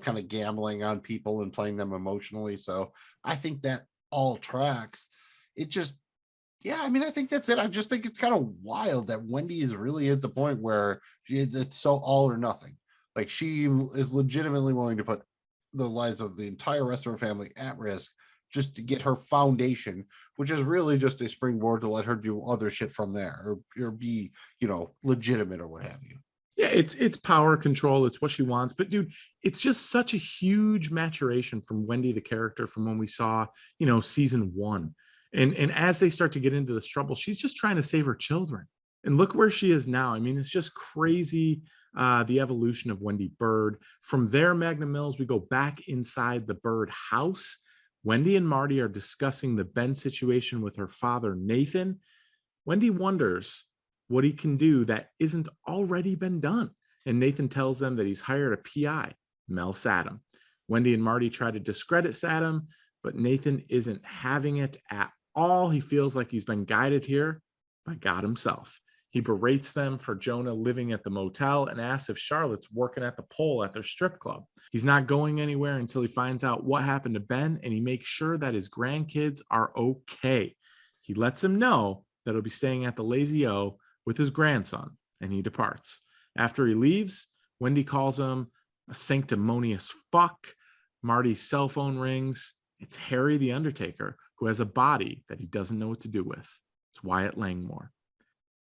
kind of gambling on people and playing them emotionally. So I think that all tracks. It just, I mean, I think that's it. I just think it's kind of wild that Wendy is really at the point where it's so all or nothing. Like she is legitimately willing to put the lives of the entire rest of her family at risk just to get her foundation, which is really just a springboard to let her do other shit from there or be, legitimate or what have you.
Yeah, it's power control. It's what she wants. But dude, it's just such a huge maturation from Wendy, the character from when we saw, season 1. And as they start to get into this trouble, she's just trying to save her children. And look where she is now. I mean, it's just crazy, the evolution of Wendy Bird. From there, Magnum Mills, we go back inside the Bird house. Wendy and Marty are discussing the Ben situation with her father, Nathan. Wendy wonders what he can do that isn't already been done. And Nathan tells them that he's hired a PI, Mel Saddam. Wendy and Marty try to discredit Saddam, but Nathan isn't having it at all. He feels like he's been guided here by God himself. He berates them for Jonah living at the motel and asks if Charlotte's working at the pole at their strip club. He's not going anywhere until he finds out what happened to Ben, and he makes sure that his grandkids are okay. He lets him know that he'll be staying at the Lazy O with his grandson, and he departs. After he leaves, Wendy calls him a sanctimonious fuck. Marty's cell phone rings. It's Harry the Undertaker, who has a body that he doesn't know what to do with. It's Wyatt Langmore.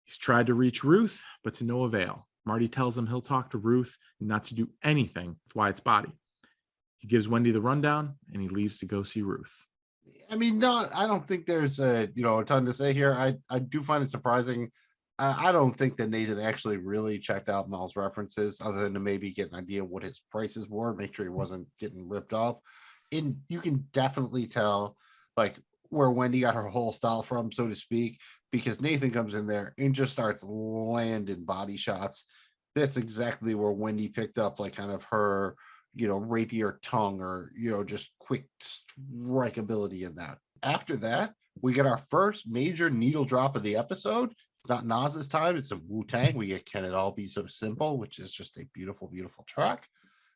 He's tried to reach Ruth, but to no avail. Marty tells him he'll talk to Ruth and not to do anything with Wyatt's body. He gives Wendy the rundown, and he leaves to go see Ruth.
I mean, I don't think there's a ton to say here. I do find it surprising. I don't think that Nathan actually really checked out Mel's references, other than to maybe get an idea of what his prices were, make sure he wasn't getting ripped off. And you can definitely tell like where Wendy got her whole style from, so to speak, because Nathan comes in there and just starts landing body shots. That's exactly where Wendy picked up like kind of her rapier tongue, or just quick strike ability in that. After that, we get our first major needle drop of the episode. It's not Nas this time, it's some Wu-Tang. We get Can It All Be So Simple, which is just a beautiful, beautiful track.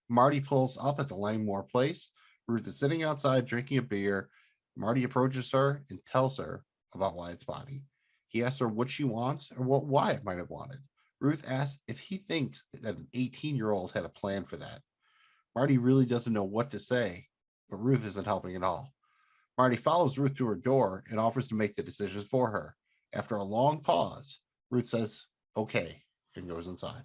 Marty pulls up at the Langmore place. Ruth is sitting outside drinking a beer. Marty approaches her and tells her about Wyatt's body. He asks her what she wants or what Wyatt might have wanted. Ruth asks if he thinks that an 18-year-old had a plan for that. Marty really doesn't know what to say, but Ruth isn't helping at all. Marty follows Ruth to her door and offers to make the decisions for her. After a long pause, Ruth says, okay, and goes inside.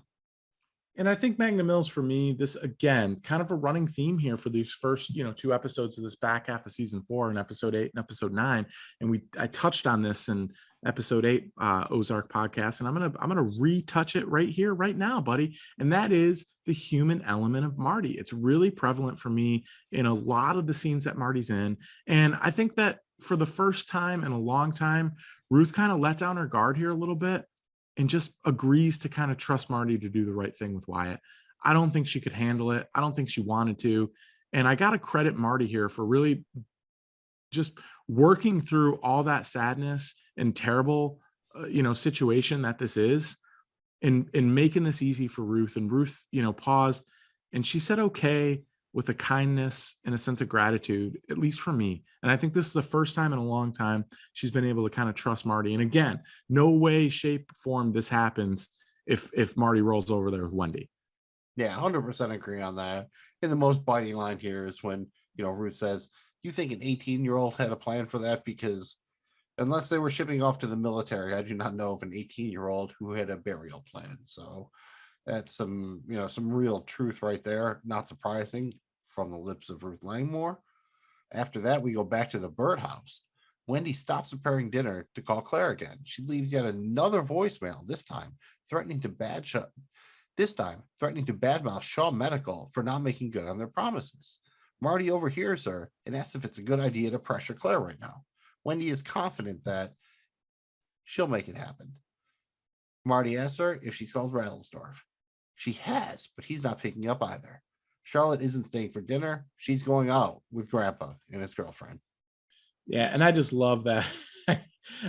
And I think Magnum Mills, for me, this, again, kind of a running theme here for these first, 2 episodes of this back half of season 4 and episode 8 and episode 9. And I touched on this in episode 8, Ozark podcast. And I'm going to retouch it right here, right now, buddy. And that is the human element of Marty. It's really prevalent for me in a lot of the scenes that Marty's in. And I think that for the first time in a long time, Ruth kind of let down her guard here a little bit and just agrees to kind of trust Marty to do the right thing with Wyatt. I don't think she could handle it. I don't think she wanted to. And I got to credit Marty here for really just working through all that sadness and terrible, situation that this is, and making this easy for Ruth. And Ruth, paused, and she said, okay, with a kindness and a sense of gratitude, at least for me. And I think this is the first time in a long time she's been able to kind of trust Marty. And again, no way, shape, form this happens if Marty rolls over there with Wendy.
Yeah, 100% agree on that. And the most biting line here is when, Ruth says, you think an 18-year-old had a plan for that? Because unless they were shipping off to the military, I do not know of an 18-year-old who had a burial plan. So that's some real truth right there. Not surprising from the lips of Ruth Langmore. After that, we go back to the birdhouse. Wendy stops preparing dinner to call Claire again. She leaves yet another voicemail, this time threatening to badmouth Shaw Medical for not making good on their promises. Marty overhears her and asks if it's a good idea to pressure Claire right now. Wendy is confident that she'll make it happen. Marty asks her if she's called Rattledorf. She has, but he's not picking up either. Charlotte isn't staying for dinner. She's going out with Grandpa and his girlfriend.
Yeah, and I just love that.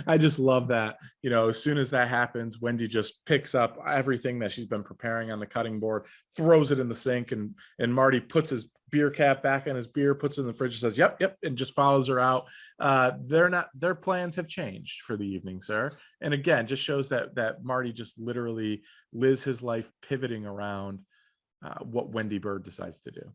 I just love that, as soon as that happens, Wendy just picks up everything that she's been preparing on the cutting board, throws it in the sink, and Marty puts his beer cap back on his beer, puts it in the fridge, and says, yep, and just follows her out. Their plans have changed for the evening, sir. And again, just shows that Marty just literally lives his life pivoting around what Wendy Bird decides to do.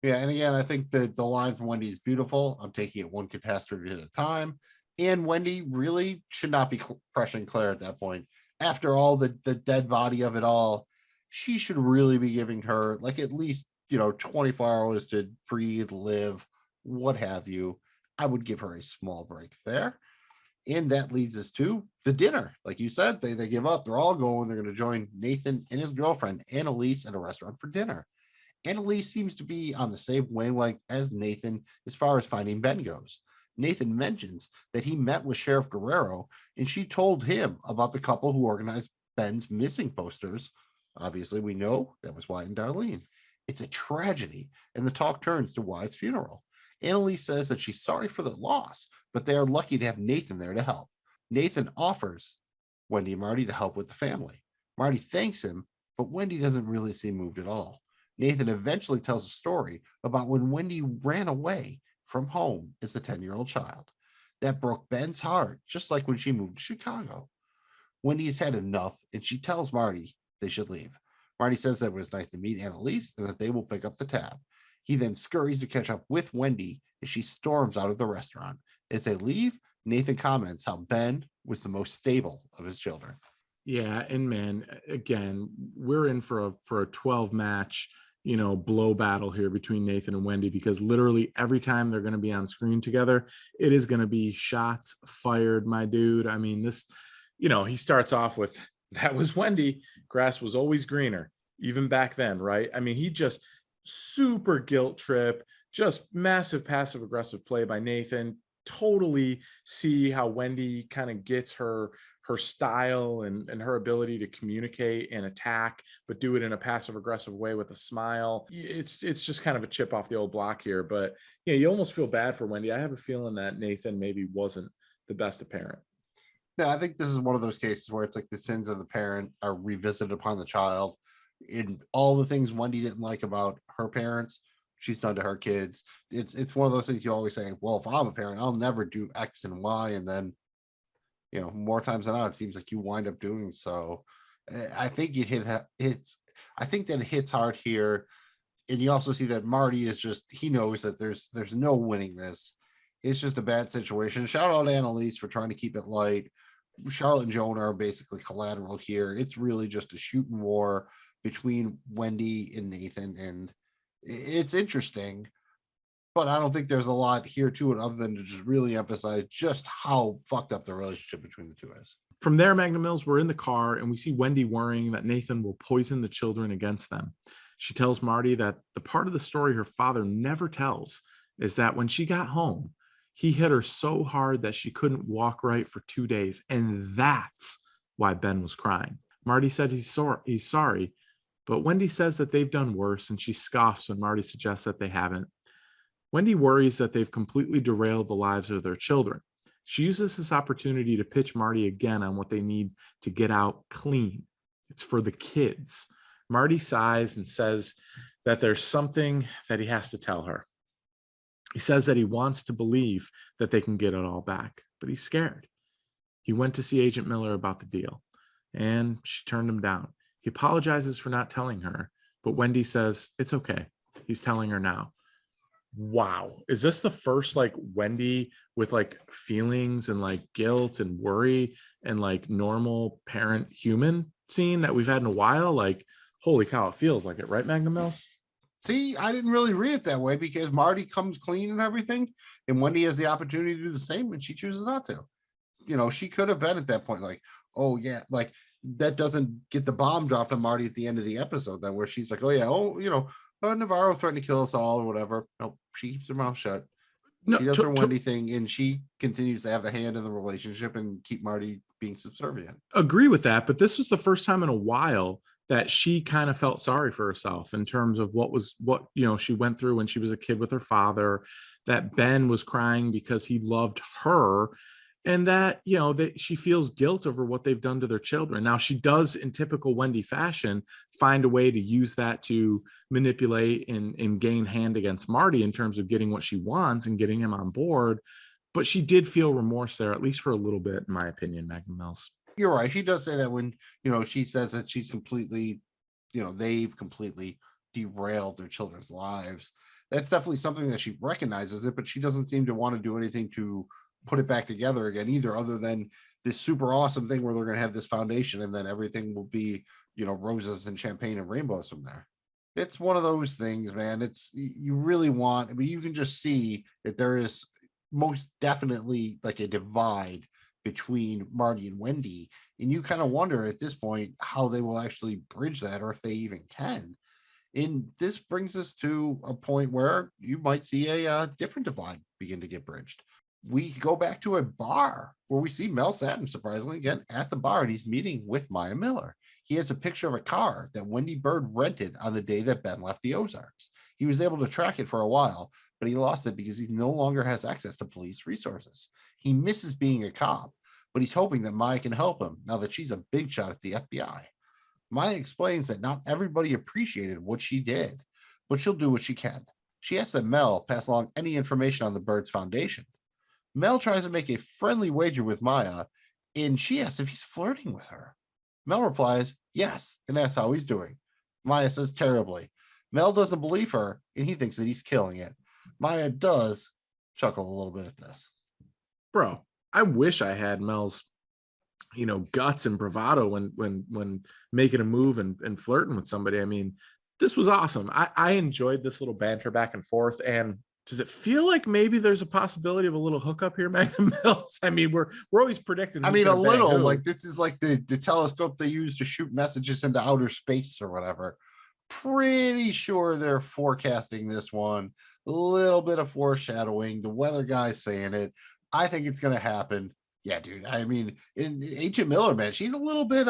Yeah, and again, I think that the line from Wendy is beautiful. I'm taking it one catastrophe at a time. And Wendy really should not be pressuring Claire at that point. After all the dead body of it all, she should really be giving her like at least 24 hours to breathe, live, what have you. I would give her a small break there. And that leads us to the dinner. Like you said, they give up. They're all going. They're going to join Nathan and his girlfriend, Annalise, at a restaurant for dinner. Annalise seems to be on the same wavelength as Nathan as far as finding Ben goes. Nathan mentions that he met with Sheriff Guerrero, and she told him about the couple who organized Ben's missing posters. Obviously, we know that was Wyatt and Darlene. It's a tragedy, and the talk turns to Wyatt's funeral. Annalise says that she's sorry for the loss, but they are lucky to have Nathan there to help. Nathan offers Wendy and Marty to help with the family. Marty thanks him, but Wendy doesn't really seem moved at all. Nathan eventually tells a story about when Wendy ran away from home as a 10-year-old child. That broke Ben's heart, just like when she moved to Chicago. Wendy's had enough, and she tells Marty they should leave. Marty says that it was nice to meet Annalise and that they will pick up the tab. He then scurries to catch up with Wendy as she storms out of the restaurant. As they leave, Nathan comments how Ben was the most stable of his children.
Yeah, and man, again, we're in for a 12 match, blow battle here between Nathan and Wendy, because literally every time they're going to be on screen together, it is going to be shots fired, my dude. I mean, this, he starts off with, that was Wendy, grass was always greener, even back then, right? I mean, he just super guilt trip, just massive passive aggressive play by Nathan. Totally see how Wendy kind of gets her style and her ability to communicate and attack, but do it in a passive aggressive way with a smile. It's just kind of a chip off the old block here. But yeah, you almost feel bad for Wendy. I have a feeling that Nathan maybe wasn't the best of parent.
Yeah, I think this is one of those cases where it's like the sins of the parent are revisited upon the child. In all the things Wendy didn't like about her parents, she's done to her kids. It's one of those things you always say, well, if I'm a parent, I'll never do X and Y. And then, more times than not, it seems like you wind up doing so. I think I think that it hits hard here. And you also see that Marty is he knows that there's no winning this. It's just a bad situation. Shout out to Annalise for trying to keep it light. Charlotte and Jonah are basically collateral here. It's really just a shooting war between Wendy and Nathan. And it's interesting, but I don't think there's a lot here to it other than to just really emphasize just how fucked up the relationship between the two is.
From there, Magnum Mills, we're in the car and we see Wendy worrying that Nathan will poison the children against them. She tells Marty that the part of the story her father never tells is that when she got home, he hit her so hard that she couldn't walk right for 2 days. And that's why Ben was crying. Marty said he's sorry, but Wendy says that they've done worse, and she scoffs when Marty suggests that they haven't. Wendy worries that they've completely derailed the lives of their children. She uses this opportunity to pitch Marty again on what they need to get out clean. It's for the kids. Marty sighs and says that there's something that he has to tell her. He says that he wants to believe that they can get it all back, but he's scared. He went to see Agent Miller about the deal, and she turned him down. He apologizes for not telling her, but Wendy says it's okay. He's telling her now. Wow. Is this the first Wendy with feelings and guilt and worry and normal parent human scene that we've had in a while? Holy cow, it feels like it, right, Magnum Mills?
See, I didn't really read it that way because Marty comes clean and everything, and Wendy has the opportunity to do the same, and she chooses not to. She could have been at that point oh yeah, that doesn't get the bomb dropped on Marty at the end of the episode, where she's like, oh yeah, Navarro threatened to kill us all or whatever. Nope, she keeps her mouth shut. No, she does her Wendy thing, and she continues to have the hand in the relationship and keep Marty being subservient.
Agree with that, but this was the first time in a while that she kind of felt sorry for herself in terms of what she went through when she was a kid with her father, that Ben was crying because he loved her, and that, that she feels guilt over what they've done to their children. Now, she does, in typical Wendy fashion, find a way to use that to manipulate and gain hand against Marty in terms of getting what she wants and getting him on board. But she did feel remorse there, at least for a little bit, in my opinion, Magnum Mills.
You're right. She does say that when, she says that she's completely, they've completely derailed their children's lives. That's definitely something that she recognizes it, but she doesn't seem to want to do anything to put it back together again either, other than this super awesome thing where they're going to have this foundation and then everything will be, roses and champagne and rainbows from there. It's one of those things, man. You really want, you can just see that there is most definitely a divide between Marty and Wendy, and you kind of wonder at this point how they will actually bridge that, or if they even can. And this brings us to a point where you might see a different divide begin to get bridged. We go back to a bar where we see Mel Satin, surprisingly, again at the bar, and he's meeting with Maya Miller. He has a picture of a car that Wendy Bird rented on the day that Ben left the Ozarks. He was able to track it for a while, but he lost it because he no longer has access to police resources. He misses being a cop, but he's hoping that Maya can help him now that she's a big shot at the FBI. Maya explains that not everybody appreciated what she did, but she'll do what she can. She asks that Mel pass along any information on the Birds Foundation. Mel tries to make a friendly wager with Maya, And she asks if he's flirting with her. Mel replies, yes, and that's how he's doing. Maya says terribly. Mel doesn't believe her, and he thinks that he's killing it. Maya does chuckle a little bit at this.
Bro, I wish I had Mel's, guts and bravado when making a move and flirting with somebody. I mean, this was awesome. I enjoyed this little banter back and forth. And does it feel like maybe there's a possibility of a little hookup here, Magnum Mills? I mean, we're always predicting.
I mean, a little, like this is like the telescope they use to shoot messages into outer space or whatever. Pretty sure they're forecasting this one. A little bit of foreshadowing. The weather guy's saying it. I think it's going to happen. Yeah, dude. I mean, in Agent Miller, man, she's a little bit,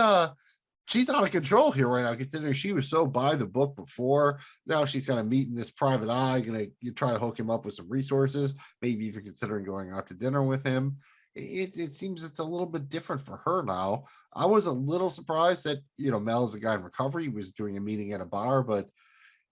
she's out of control here right now, considering she was so by the book before. Now she's kind of meeting this private eye, going to try to hook him up with some resources, maybe even considering going out to dinner with him. It seems it's a little bit different for her now. I was a little surprised that, Mel is a guy in recovery. He was doing a meeting at a bar, but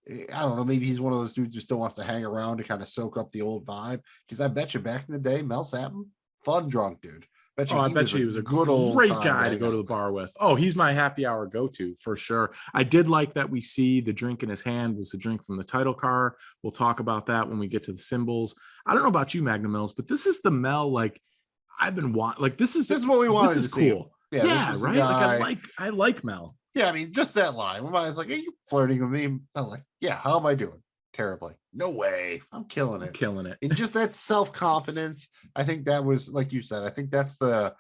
I don't know, maybe he's one of those dudes who still wants to hang around to kind of soak up the old vibe. Because I bet you back in the day, Mel Sappin, fun drunk dude.
I bet you he was a
good old
great guy to go to the bar with. Oh, he's my happy hour go-to for sure. I did like that we see the drink in his hand was the drink from the title card. We'll talk about that when we get to the symbols. I don't know about you, Magnum Mills, but this is the Mel like I've been wanting. Like this is
what we wanted.
This is
to see.
cool.
Yeah,
right. Like I like Mel.
Yeah, I mean, just that line. When I was like, "Are you flirting with me?" I was like, "Yeah." How am I doing? Terribly. No way. I'm killing it. And just that self-confidence. I think that was, like you said, I think that's the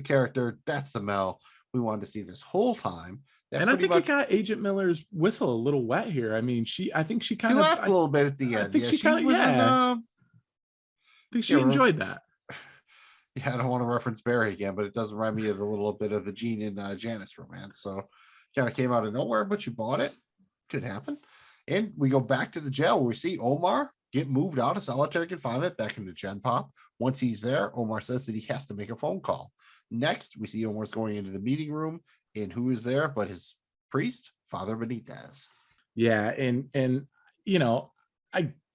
character. That's the Mel we wanted to see this whole time.
And I think it got Agent Miller's whistle a little wet here. I mean, I think she kind of
laughed a little bit at the end.
I think she kind of, I think she enjoyed that.
Yeah, I don't want to reference Barry again, but it does remind me of a little bit of the Gene and Janice romance. So kind of came out of nowhere, but you bought it. Could happen. And we go back to the jail where we see Omar get moved out of solitary confinement back into Gen Pop. Once he's there, Omar says that he has to make a phone call. Next, we see Omar's going into the meeting room, and who is there but his priest, Father Benitez.
Yeah, and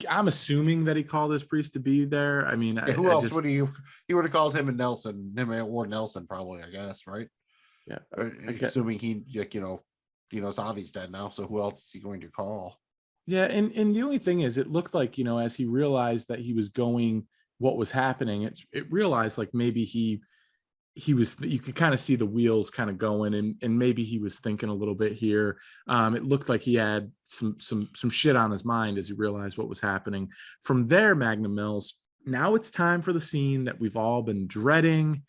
I'm assuming that he called his priest to be there. I mean,
who else would he would have called him and Nelson, or Nelson probably, I guess, right?
Yeah.
Assuming he, Avi's dead now, so who else is he going to call?
Yeah, and the only thing is, it looked like, as he realized that he was going, what was happening, it realized like maybe he was, you could kind of see the wheels kind of going, and maybe he was thinking a little bit here. It looked like he had some shit on his mind as he realized what was happening. From there, Magnum Mills, now it's time for the scene that we've all been dreading.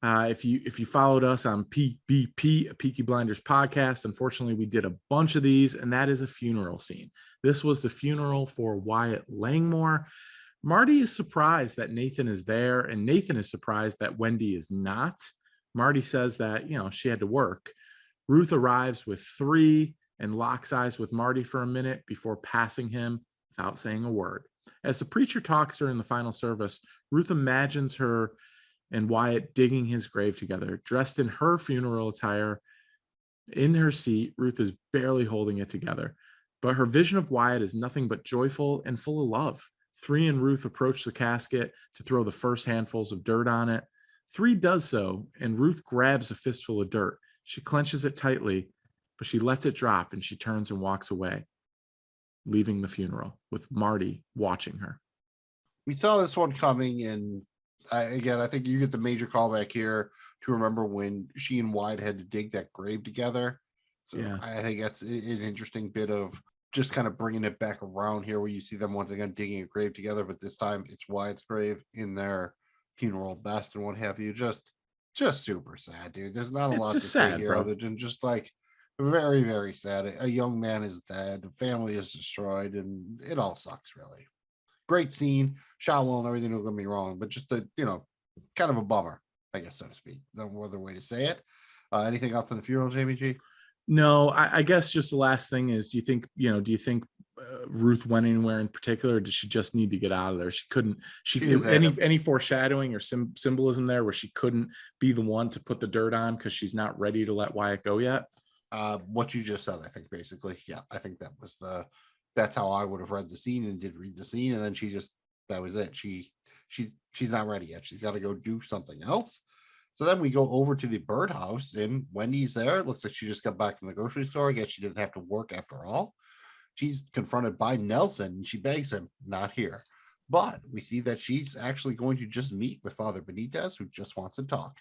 If you followed us on PBP, Peaky Blinders podcast, unfortunately we did a bunch of these, and that is a funeral scene. This was the funeral for Wyatt Langmore. Marty is surprised that Nathan is there, and Nathan is surprised that Wendy is not. Marty says that, she had to work. Ruth arrives with 3 and locks eyes with Marty for a minute before passing him without saying a word. As the preacher talks her in the final service, Ruth imagines her and Wyatt digging his grave together, dressed in her funeral attire. In her seat, Ruth is barely holding it together, but her vision of Wyatt is nothing but joyful and full of love. 3 and Ruth approach the casket to throw the first handfuls of dirt on it. 3 does so, and Ruth grabs a fistful of dirt. She clenches it tightly, but she lets it drop, and she turns and walks away, leaving the funeral with Marty watching her.
We saw this one coming, and I think you get the major callback here to remember when she and Wyatt had to dig that grave together. So yeah. I think that's an interesting bit of just kind of bringing it back around here, where you see them once again digging a grave together, but this time it's Wyatt's grave in their funeral best and what have you. Just super sad, dude. There's not a lot to say here, other than just like very, very sad. A young man is dead, the family is destroyed, and it all sucks, really. Great scene, shot well and everything, don't get me wrong, but just kind of a bummer, I guess, so to speak. No other way to say it. Anything else on the funeral, Jamie G?
No, I guess just the last thing is, do you think Ruth went anywhere in particular, or did she just need to get out of there? Any foreshadowing or symbolism there where she couldn't be the one to put the dirt on because she's not ready to let Wyatt go yet?
What you just said, I think, basically. Yeah, I think that's how I would have read the scene and did read the scene. And then that was it. She's not ready yet. She's got to go do something else. So then we go over to the birdhouse, and Wendy's there. It looks like she just got back from the grocery store. I guess she didn't have to work after all. She's confronted by Nelson, and she begs him, not here. But we see that she's actually going to just meet with Father Benitez, who just wants to talk.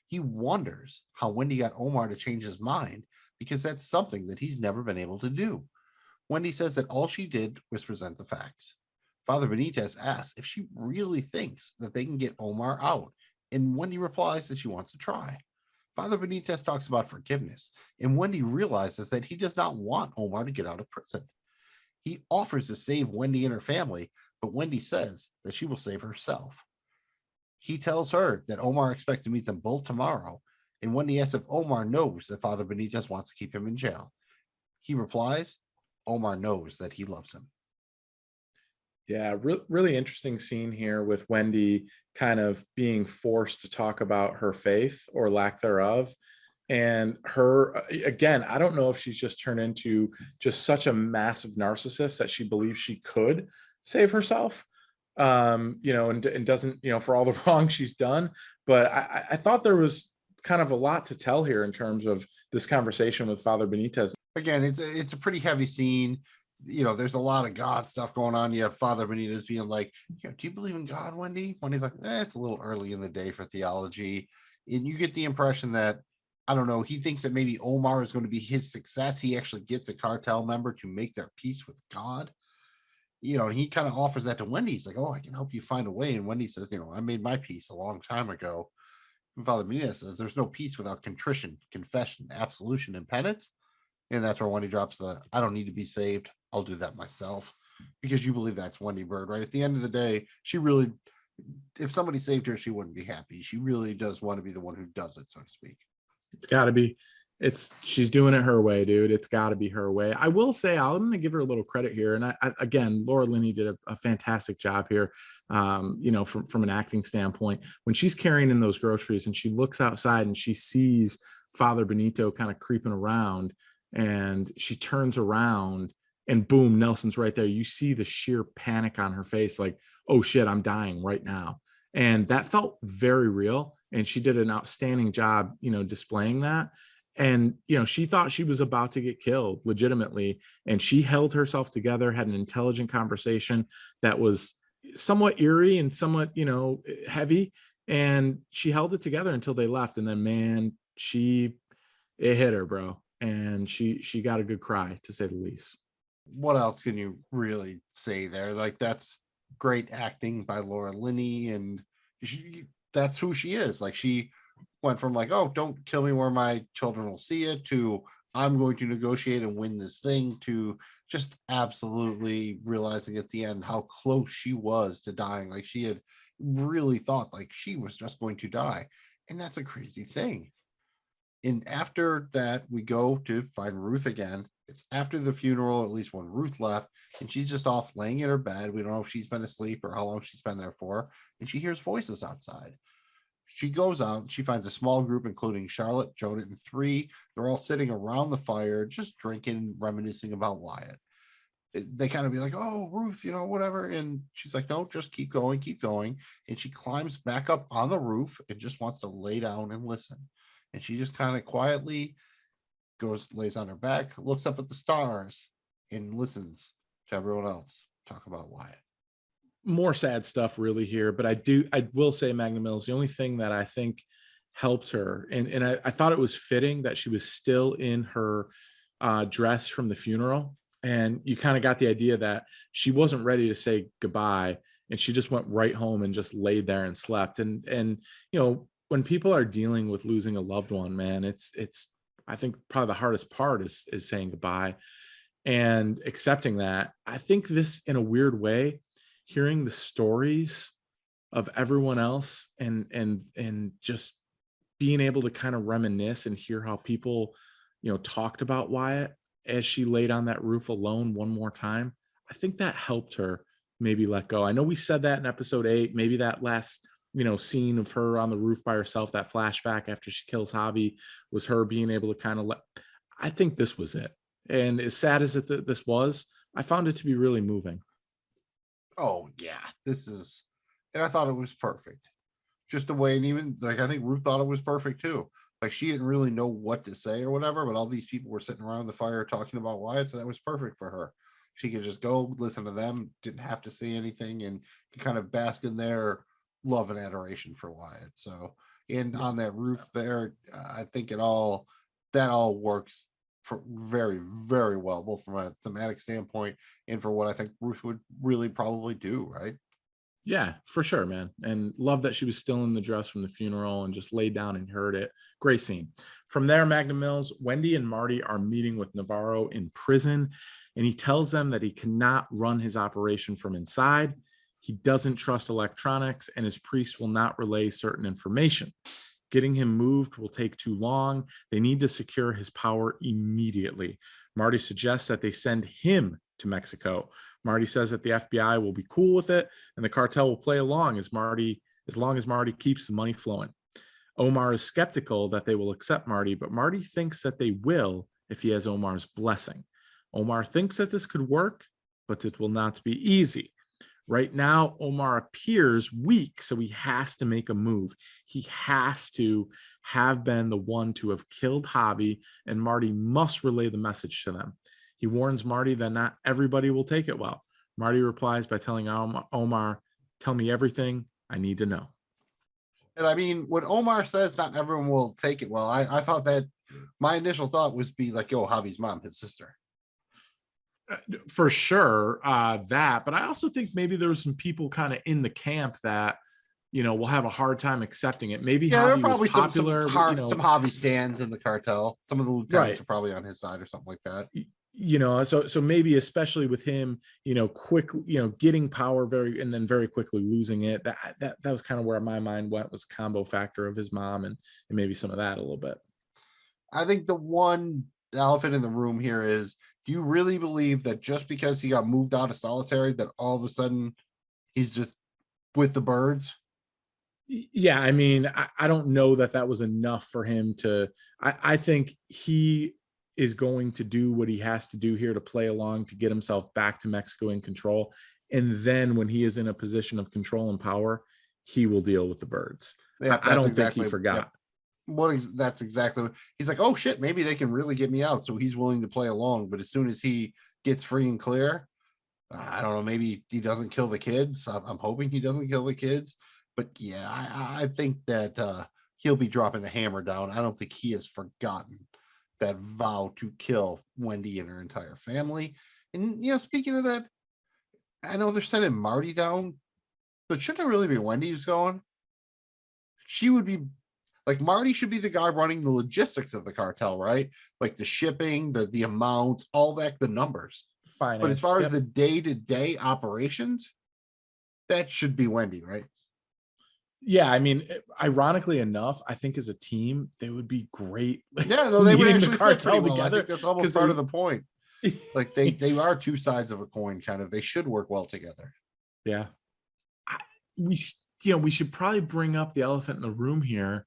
He wonders how Wendy got Omar to change his mind, because that's something that he's never been able to do. Wendy says that all she did was present the facts. Father Benitez asks if she really thinks that they can get Omar out, and Wendy replies that she wants to try. Father Benitez talks about forgiveness, and Wendy realizes that he does not want Omar to get out of prison. He offers to save Wendy and her family, but Wendy says that she will save herself. He tells her that Omar expects to meet them both tomorrow, and Wendy asks if Omar knows that Father Benitez wants to keep him in jail. He replies, Omar knows that he loves him.
Yeah, really interesting scene here with Wendy kind of being forced to talk about her faith or lack thereof. And her, again, I don't know if she's just turned into just such a massive narcissist that she believes she could save herself, and doesn't, for all the wrong she's done. But I thought there was kind of a lot to tell here in terms of this conversation with Father Benitez.
Again, it's a pretty heavy scene. There's a lot of God stuff going on. You have Father Benitez being like, do you believe in God, Wendy? Wendy's like, it's a little early in the day for theology. And you get the impression that, I don't know, he thinks that maybe Omar is going to be his success. He actually gets a cartel member to make their peace with God. And he kind of offers that to Wendy. He's like, I can help you find a way. And Wendy says, I made my peace a long time ago. And Father Benitez says, there's no peace without contrition, confession, absolution, and penance. And that's where Wendy drops the, I don't need to be saved. I'll do that myself. Because you believe that's Wendy Bird, right? At the end of the day, she really, if somebody saved her, she wouldn't be happy. She really does want to be the one who does it, so to speak.
It's got to be. She's doing it her way, dude. It's got to be her way. I will say, I'm going to give her a little credit here. And again, Laura Linney did a fantastic job here. From an acting standpoint, when she's carrying in those groceries and she looks outside and she sees Father Benito kind of creeping around, and she turns around and boom, Nelson's right there. You see the sheer panic on her face, like, oh shit, I'm dying right now. And that felt very real. And she did an outstanding job, displaying that. And, she thought she was about to get killed legitimately. And she held herself together, had an intelligent conversation that was somewhat eerie and somewhat, heavy. And she held it together until they left. And then, man, it hit her, bro. And she got a good cry, to say the least.
What else can you really say there? Like, that's great acting by Laura Linney, and that's who she is. Like, she went from like, oh, don't kill me where my children will see it, to I'm going to negotiate and win this thing, to just absolutely realizing at the end how close she was to dying. Like, she had really thought like she was just going to die. And that's a crazy thing. And after that, we go to find Ruth again. It's after the funeral, at least when Ruth left, and she's just off laying in her bed. We don't know if she's been asleep or how long she's been there for. And she hears voices outside. She goes out. She finds a small group, including Charlotte, Jonah, and 3. They're all sitting around the fire, just drinking, reminiscing about Wyatt. They kind of be like, oh, Ruth, whatever. And she's like, no, just keep going, keep going. And she climbs back up on the roof and just wants to lay down and listen. And she just kind of quietly lays on her back, looks up at the stars, and listens to everyone else talk about Wyatt.
More sad stuff really here, but I will say, Magnum Mills, the only thing that I think helped her, and I thought it was fitting that she was still in her dress from the funeral, and you kind of got the idea that she wasn't ready to say goodbye, and she just went right home and just laid there and slept. And when people are dealing with losing a loved one, man, it's I think probably the hardest part is saying goodbye and accepting that. I think this, in a weird way, hearing the stories of everyone else and just being able to kind of reminisce and hear how people, talked about Wyatt as she laid on that roof alone one more time, I think that helped her maybe let go. I know we said that in episode 8, maybe that last scene of her on the roof by herself, that flashback after she kills Javi, was her being able to kind of I think this was it. And as sad as this was, I found it to be really moving.
Oh yeah, and I thought it was perfect. just the way, and even like I think Ruth thought it was perfect too. Like she didn't really know what to say or whatever, but all these people were sitting around the fire talking about Wyatt, so that was perfect for her. She could just go listen to them, didn't have to say anything, and could kind of bask in their love and adoration for Wyatt. So, and on that roof there, I think that all works for very, very well, both from a thematic standpoint and for what I think Ruth would really probably do, right?
Yeah, for sure, man. And love that she was still in the dress from the funeral and just laid down and heard it. Great scene. From there, Magnum Mills, Wendy and Marty are meeting with Navarro in prison, and he tells them that he cannot run his operation from inside. He doesn't trust electronics, and his priests will not relay certain information. Getting him moved will take too long. They need to secure his power immediately. Marty suggests that they send him to Mexico. Marty says that the FBI will be cool with it, and the cartel will play along as long as Marty keeps the money flowing. Omar is skeptical that they will accept Marty, but Marty thinks that they will if he has Omar's blessing. Omar thinks that this could work, but it will not be easy. Right now, Omar appears weak, so he has to make a move. He has to have been the one to have killed Javi, and Marty must relay the message to them. He warns Marty that not everybody will take it well. Marty replies by telling Omar, "Tell me everything I need to know."
And I mean, when Omar says not everyone will take it well, I thought that my initial thought was be like, yo, Javi's mom, his sister.
For sure, that. But I also think maybe there was some people kind of in the camp that, will have a hard time accepting it. Maybe
Yeah, there are
Javi
probably
was popular,
some Javi stands in the cartel. Some of the lieutenants
right,
are probably on his side or something like that.
So maybe especially with him, quick, getting power and then very quickly losing it. That was kind of where my mind went, was combo factor of his mom and maybe some of that a little bit.
I think the one elephant in the room here is, do you really believe that just because he got moved out of solitary that all of a sudden he's just with the birds?
Yeah, I mean, I don't know that was enough for him to. I think he is going to do what he has to do here to play along to get himself back to Mexico in control. And then when he is in a position of control and power, he will deal with the birds.
Yeah,
I don't think he forgot.
That's exactly what he's like. Oh shit, maybe they can really get me out. So he's willing to play along. But as soon as he gets free and clear, I don't know, maybe he doesn't kill the kids. I'm hoping he doesn't kill the kids. But yeah, I think that he'll be dropping the hammer down. I don't think he has forgotten that vow to kill Wendy and her entire family. And speaking of that, I know they're sending Marty down, but shouldn't it really be Wendy who's going? She would be like, Marty should be the guy running the logistics of the cartel, right? Like the shipping, the amounts, all that, the numbers.
Finance,
but as far as the day-to-day operations, that should be Wendy, right?
Yeah, I mean, ironically enough, I think as a team, they would be great.
Yeah, no, they would actually
the cartel
fit pretty well.
together.
I think that's almost part of the point. Like they are two sides of a coin, kind of. They should work well together.
Yeah, we should probably bring up the elephant in the room here.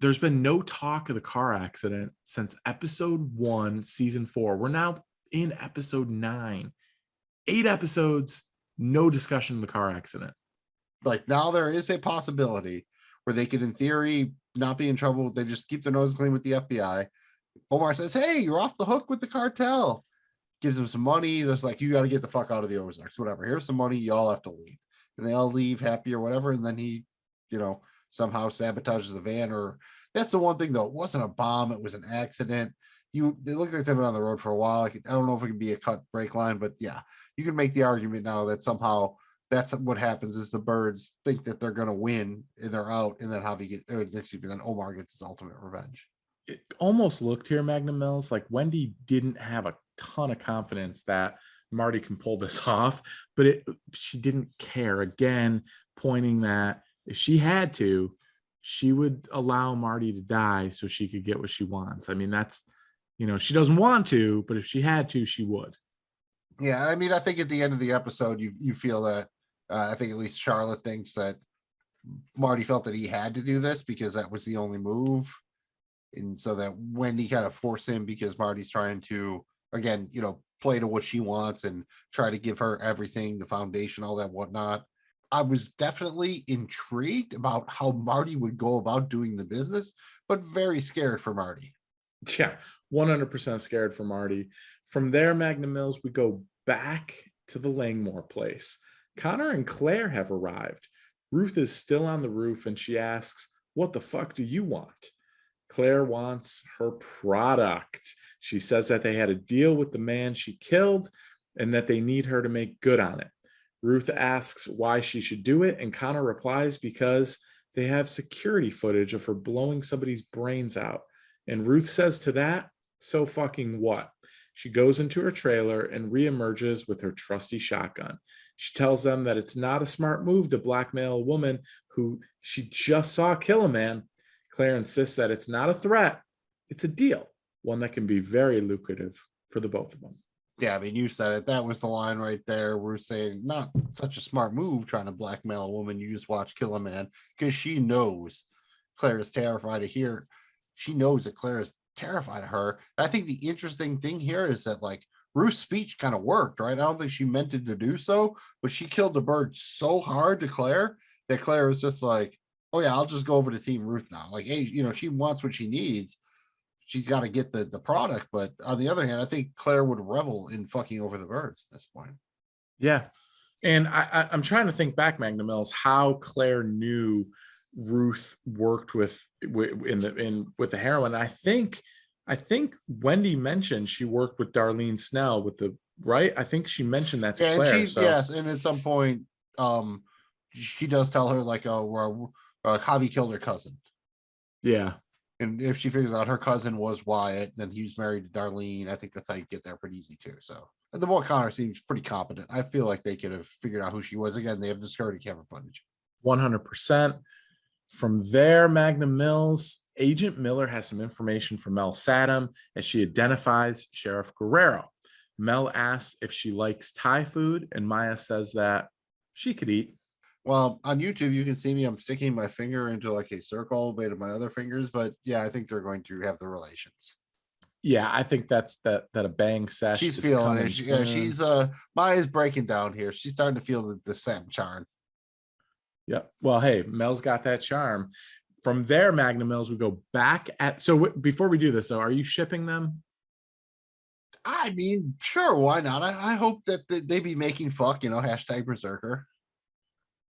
There's been no talk of the car accident since episode 1, season 4. We're now in episode 9. 8 episodes, no discussion of the car accident.
Like now there is a possibility where they could, in theory, not be in trouble. They just keep their nose clean with the FBI. Omar says, hey, you're off the hook with the cartel. Gives them some money. There's like, you got to get the fuck out of the Ozarks, whatever. Here's some money. Y'all have to leave. And they all leave happy or whatever. And then he, somehow sabotages the van. Or that's the one thing, though. It wasn't a bomb. It was an accident. They look like they've been on the road for a while. I don't know if it can be a cut break line, but yeah, you can make the argument now that somehow that's what happens is the birds think that they're going to win and they're out, and then then Omar gets his ultimate revenge.
It almost looked here, Magnum Mills, like Wendy didn't have a ton of confidence that Marty can pull this off, but she didn't care. Again, pointing that if she had to, she would allow Marty to die so she could get what she wants. I mean, that's, she doesn't want to, but if she had to, she would.
Yeah, I mean, I think at the end of the episode, you feel that I think at least Charlotte thinks that Marty felt that he had to do this because that was the only move. And so that Wendy kind of forced him because Marty's trying to, again, play to what she wants and try to give her everything, the foundation, all that whatnot. I was definitely intrigued about how Marty would go about doing the business, but very scared for Marty.
Yeah, 100% scared for Marty. From there, Magnum Mills, we go back to the Langmore place. Connor and Claire have arrived. Ruth is still on the roof and she asks, "What the fuck do you want?" Claire wants her product. She says that they had a deal with the man she killed and that they need her to make good on it. Ruth asks why she should do it, and Connor replies because they have security footage of her blowing somebody's brains out. And Ruth says to that, "So fucking what?" She goes into her trailer and reemerges with her trusty shotgun. She tells them that it's not a smart move to blackmail a woman who she just saw kill a man. Claire insists that it's not a threat, it's a deal, one that can be very lucrative for the both of them.
Yeah, I mean, you said it. That was the line right there. We're saying not such a smart move trying to blackmail a woman you just watch kill a man, because she knows Claire is terrified of here. She knows that Claire is terrified of her. And I think the interesting thing here is that like Ruth's speech kind of worked, right? I don't think she meant it to do so, but she killed the bird so hard to Claire that Claire was just like, "Oh yeah, I'll just go over to Team Ruth now." Like, hey, she wants what she needs. She's got to get the product. But on the other hand, I think Claire would revel in fucking over the birds at this point.
Yeah. And I'm trying to think back, Magnum Mills, how Claire knew Ruth worked with the heroin. I think Wendy mentioned she worked with Darlene Snell with the right. I think she mentioned that to
Yeah,
Claire.
and yes, and at some point, she does tell her like, "Oh, Javi killed her cousin."
Yeah.
And if she figures out her cousin was Wyatt, then he was married to Darlene. I think that's how you get there pretty easy too. So, and the boy Connor seems pretty competent. I feel like they could have figured out who she was. Again, they have the security camera footage.
100%. From there, Magnum Mills, Agent Miller has some information from Mel Saddam as she identifies Sheriff Guerrero. Mel asks if she likes Thai food, and Maya says that she could eat.
Well, on YouTube, you can see me. I'm sticking my finger into like a circle made of my other fingers. But yeah, I think they're going to have the relations.
Yeah, I think that a bang sesh.
She's
is
feeling
coming
it.
soon.
She's Maya's breaking down here. She's starting to feel the Sam charm.
Yeah. Well, hey, Mel's got that charm. From there, Magnum Mills, we go back at. So before we do this, though, are you shipping them?
I mean, sure, why not? I hope that they be making fuck, hashtag Berserker.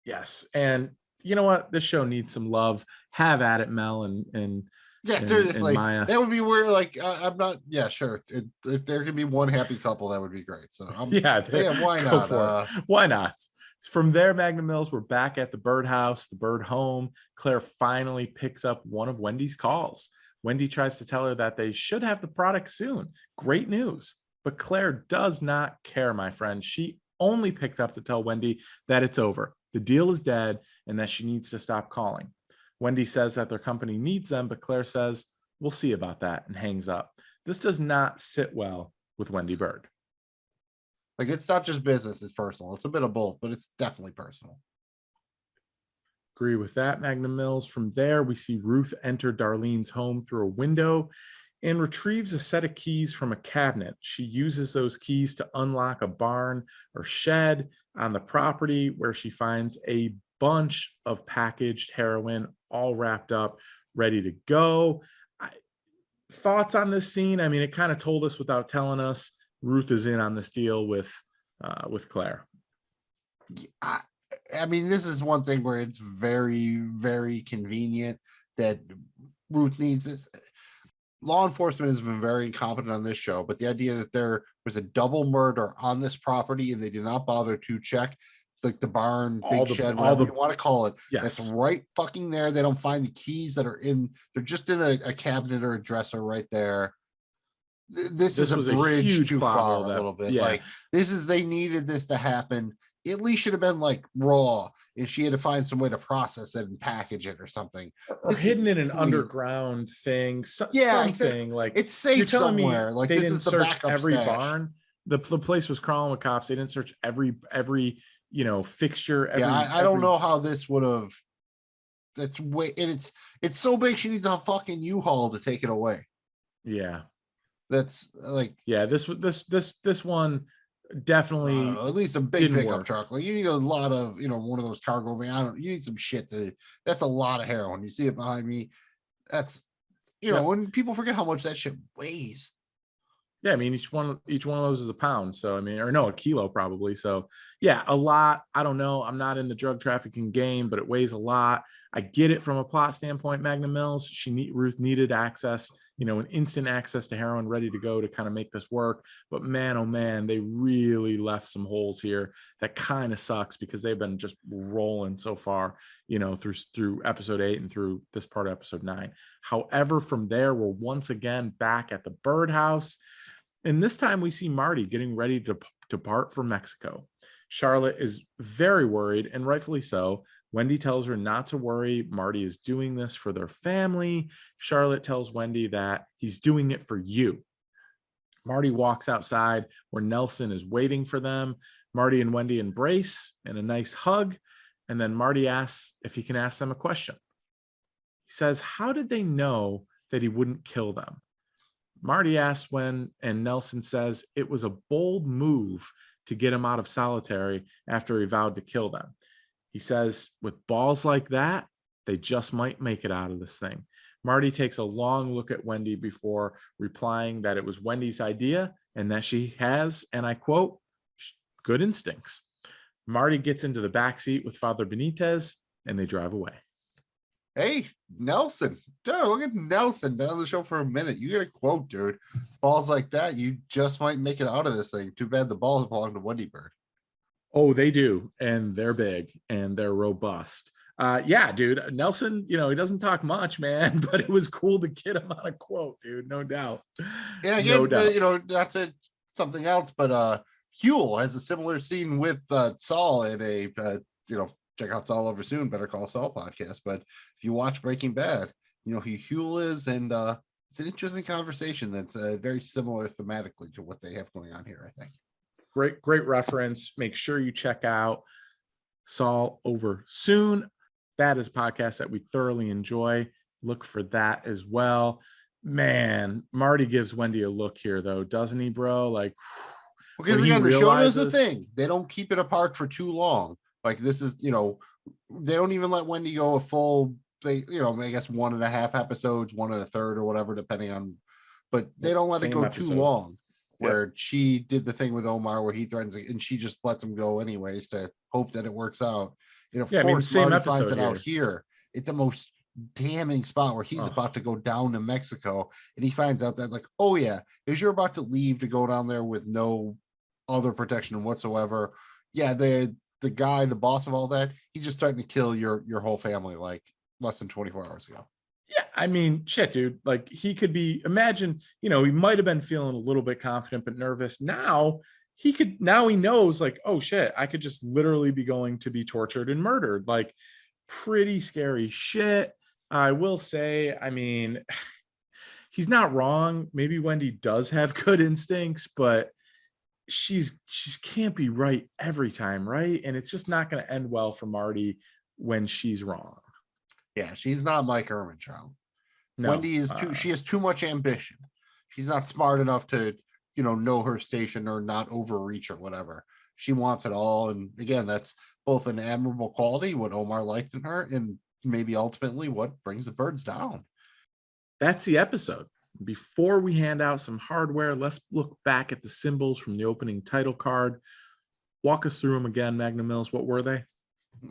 Yes. And you know what? This show needs some love. Have at it, Mel and
yeah, seriously,
and Maya.
That would be weird. Like, I'm not. Yeah, sure. If there could be one happy couple, that would be great. So, why not?
Why not? From there, Magnum Mills, we're back at the birdhouse, the bird home. Claire finally picks up one of Wendy's calls. Wendy tries to tell her that they should have the product soon. Great news. But Claire does not care, my friend. She only picked up to tell Wendy that it's over. The deal is dead and that she needs to stop calling. Wendy says that their company needs them, but Claire says, "We'll see about that," and hangs up. This does not sit well with Wendy Bird.
Like, it's not just business, it's personal. It's a bit of both, but it's definitely personal.
Agree with that, Magnum Mills. From there, we see Ruth enter Darlene's home through a window and retrieves a set of keys from a cabinet. She uses those keys to unlock a barn or shed on the property where she finds a bunch of packaged heroin all wrapped up, ready to go. Thoughts on this scene? I mean, it kind of told us without telling us. Ruth is in on this deal with Claire.
I mean, this is one thing where it's very, very convenient that Ruth needs this. Law enforcement has been very incompetent on this show, but the idea that there was a double murder on this property and they did not bother to check like the barn, shed, whatever you want to call it.
Yes.
That's right fucking there. They don't find the keys that are they're just in a cabinet or a dresser right there. This is a bridge too far a little bit. Yeah. Like, they needed this to happen. It at least should have been like raw, and she had to find some way to process it and package it or something.
Or hidden in an underground thing. Something like
it's safe. You're telling
somewhere.
Me, like,
they
this
didn't
is the
search
backup
every
stash.
Barn. The place was crawling with cops. They didn't search every fixture.
I don't know how this would have. That's way, and it's so big. She needs a fucking U-Haul to take it away.
Yeah.
That's like,
yeah, this one definitely
at least a big
didn't
pickup
work.
truck. Like you need a lot of, one of those cargo van. You need some shit that's a lot of heroin. You see it behind me. That's,
Yep.
when people forget how much that shit weighs.
Yeah, I mean each one of those is a pound. So I mean, or no, a kilo probably. So yeah, a lot. I don't know. I'm not in the drug trafficking game, but it weighs a lot. I get it from a plot standpoint. Magnum Mills, Ruth needed access, an instant access to heroin, ready to go to kind of make this work. But man, oh man, they really left some holes here. That kind of sucks because they've been just rolling so far, through episode 8 and through this part of episode 9. However, from there, we're once again back at the birdhouse. And this time we see Marty getting ready to depart for Mexico. Charlotte is very worried, and rightfully so. Wendy tells her not to worry. Marty is doing this for their family. Charlotte tells Wendy that he's doing it for you. Marty walks outside where Nelson is waiting for them. Marty and Wendy embrace and a nice hug. And then Marty asks if he can ask them a question. He says, how did they know that he wouldn't kill them? Marty asks when, and Nelson says it was a bold move to get him out of solitary after he vowed to kill them. He says, with balls like that, they just might make it out of this thing. Marty takes a long look at Wendy before replying that it was Wendy's idea and that she has, and I quote, good instincts. Marty gets into the back seat with Father Benitez and they drive away.
Hey, Nelson. Dude, look at Nelson. Been on the show for a minute. You get a quote, dude. Balls like that, you just might make it out of this thing. Too bad the balls belong to Wendy Bird.
Oh, they do. And they're big and they're robust. Yeah, dude. Nelson, he doesn't talk much, man, but it was cool to get him on a quote, dude. No doubt.
Yeah,
No doubt.
not to something else, but Huel has a similar scene with Saul in a, check out Saul over soon, Better Call Saul podcast. But if you watch Breaking Bad, who Huel is, and it's an interesting conversation that's very similar thematically to what they have going on here, I think.
Great reference. Make sure you check out Saul over soon. That is a podcast that we thoroughly enjoy. Look for that as well. Man, Marty gives Wendy a look here, though, doesn't he, bro? Like,
because again, the show does the thing. They don't keep it apart for too long. Like this is, they don't even let Wendy go a full, I guess 1.5 episodes, 1 1/3 or whatever, depending on, but they don't let it go too long. Where she did the thing with Omar where he threatens it and she just lets him go anyways to hope that it works out. And of course, Marty finds it out here at the most damning spot where he's about to go down to Mexico, and he finds out that like, oh yeah, as you're about to leave to go down there with no other protection whatsoever. Yeah, the guy, the boss of all that, he just threatened to kill your whole family like less than 24 hours ago.
Yeah, I mean, shit, dude. Like he could be, imagine, he might have been feeling a little bit confident but nervous. Now he knows like, oh shit, I could just literally be going to be tortured and murdered. Like pretty scary shit. I will say, I mean, he's not wrong. Maybe Wendy does have good instincts, but she can't be right every time, right? And it's just not going to end well for Marty when she's wrong.
Yeah, she's not Mike Ehrmantraut.
No,
Wendy is she has too much ambition. She's not smart enough to, know her station or not overreach or whatever. She wants it all. And again, that's both an admirable quality, what Omar liked in her, and maybe ultimately what brings the birds down.
That's the episode. Before we hand out some hardware, let's look back at the symbols from the opening title card. Walk us through them again, Magnum Mills. What were they?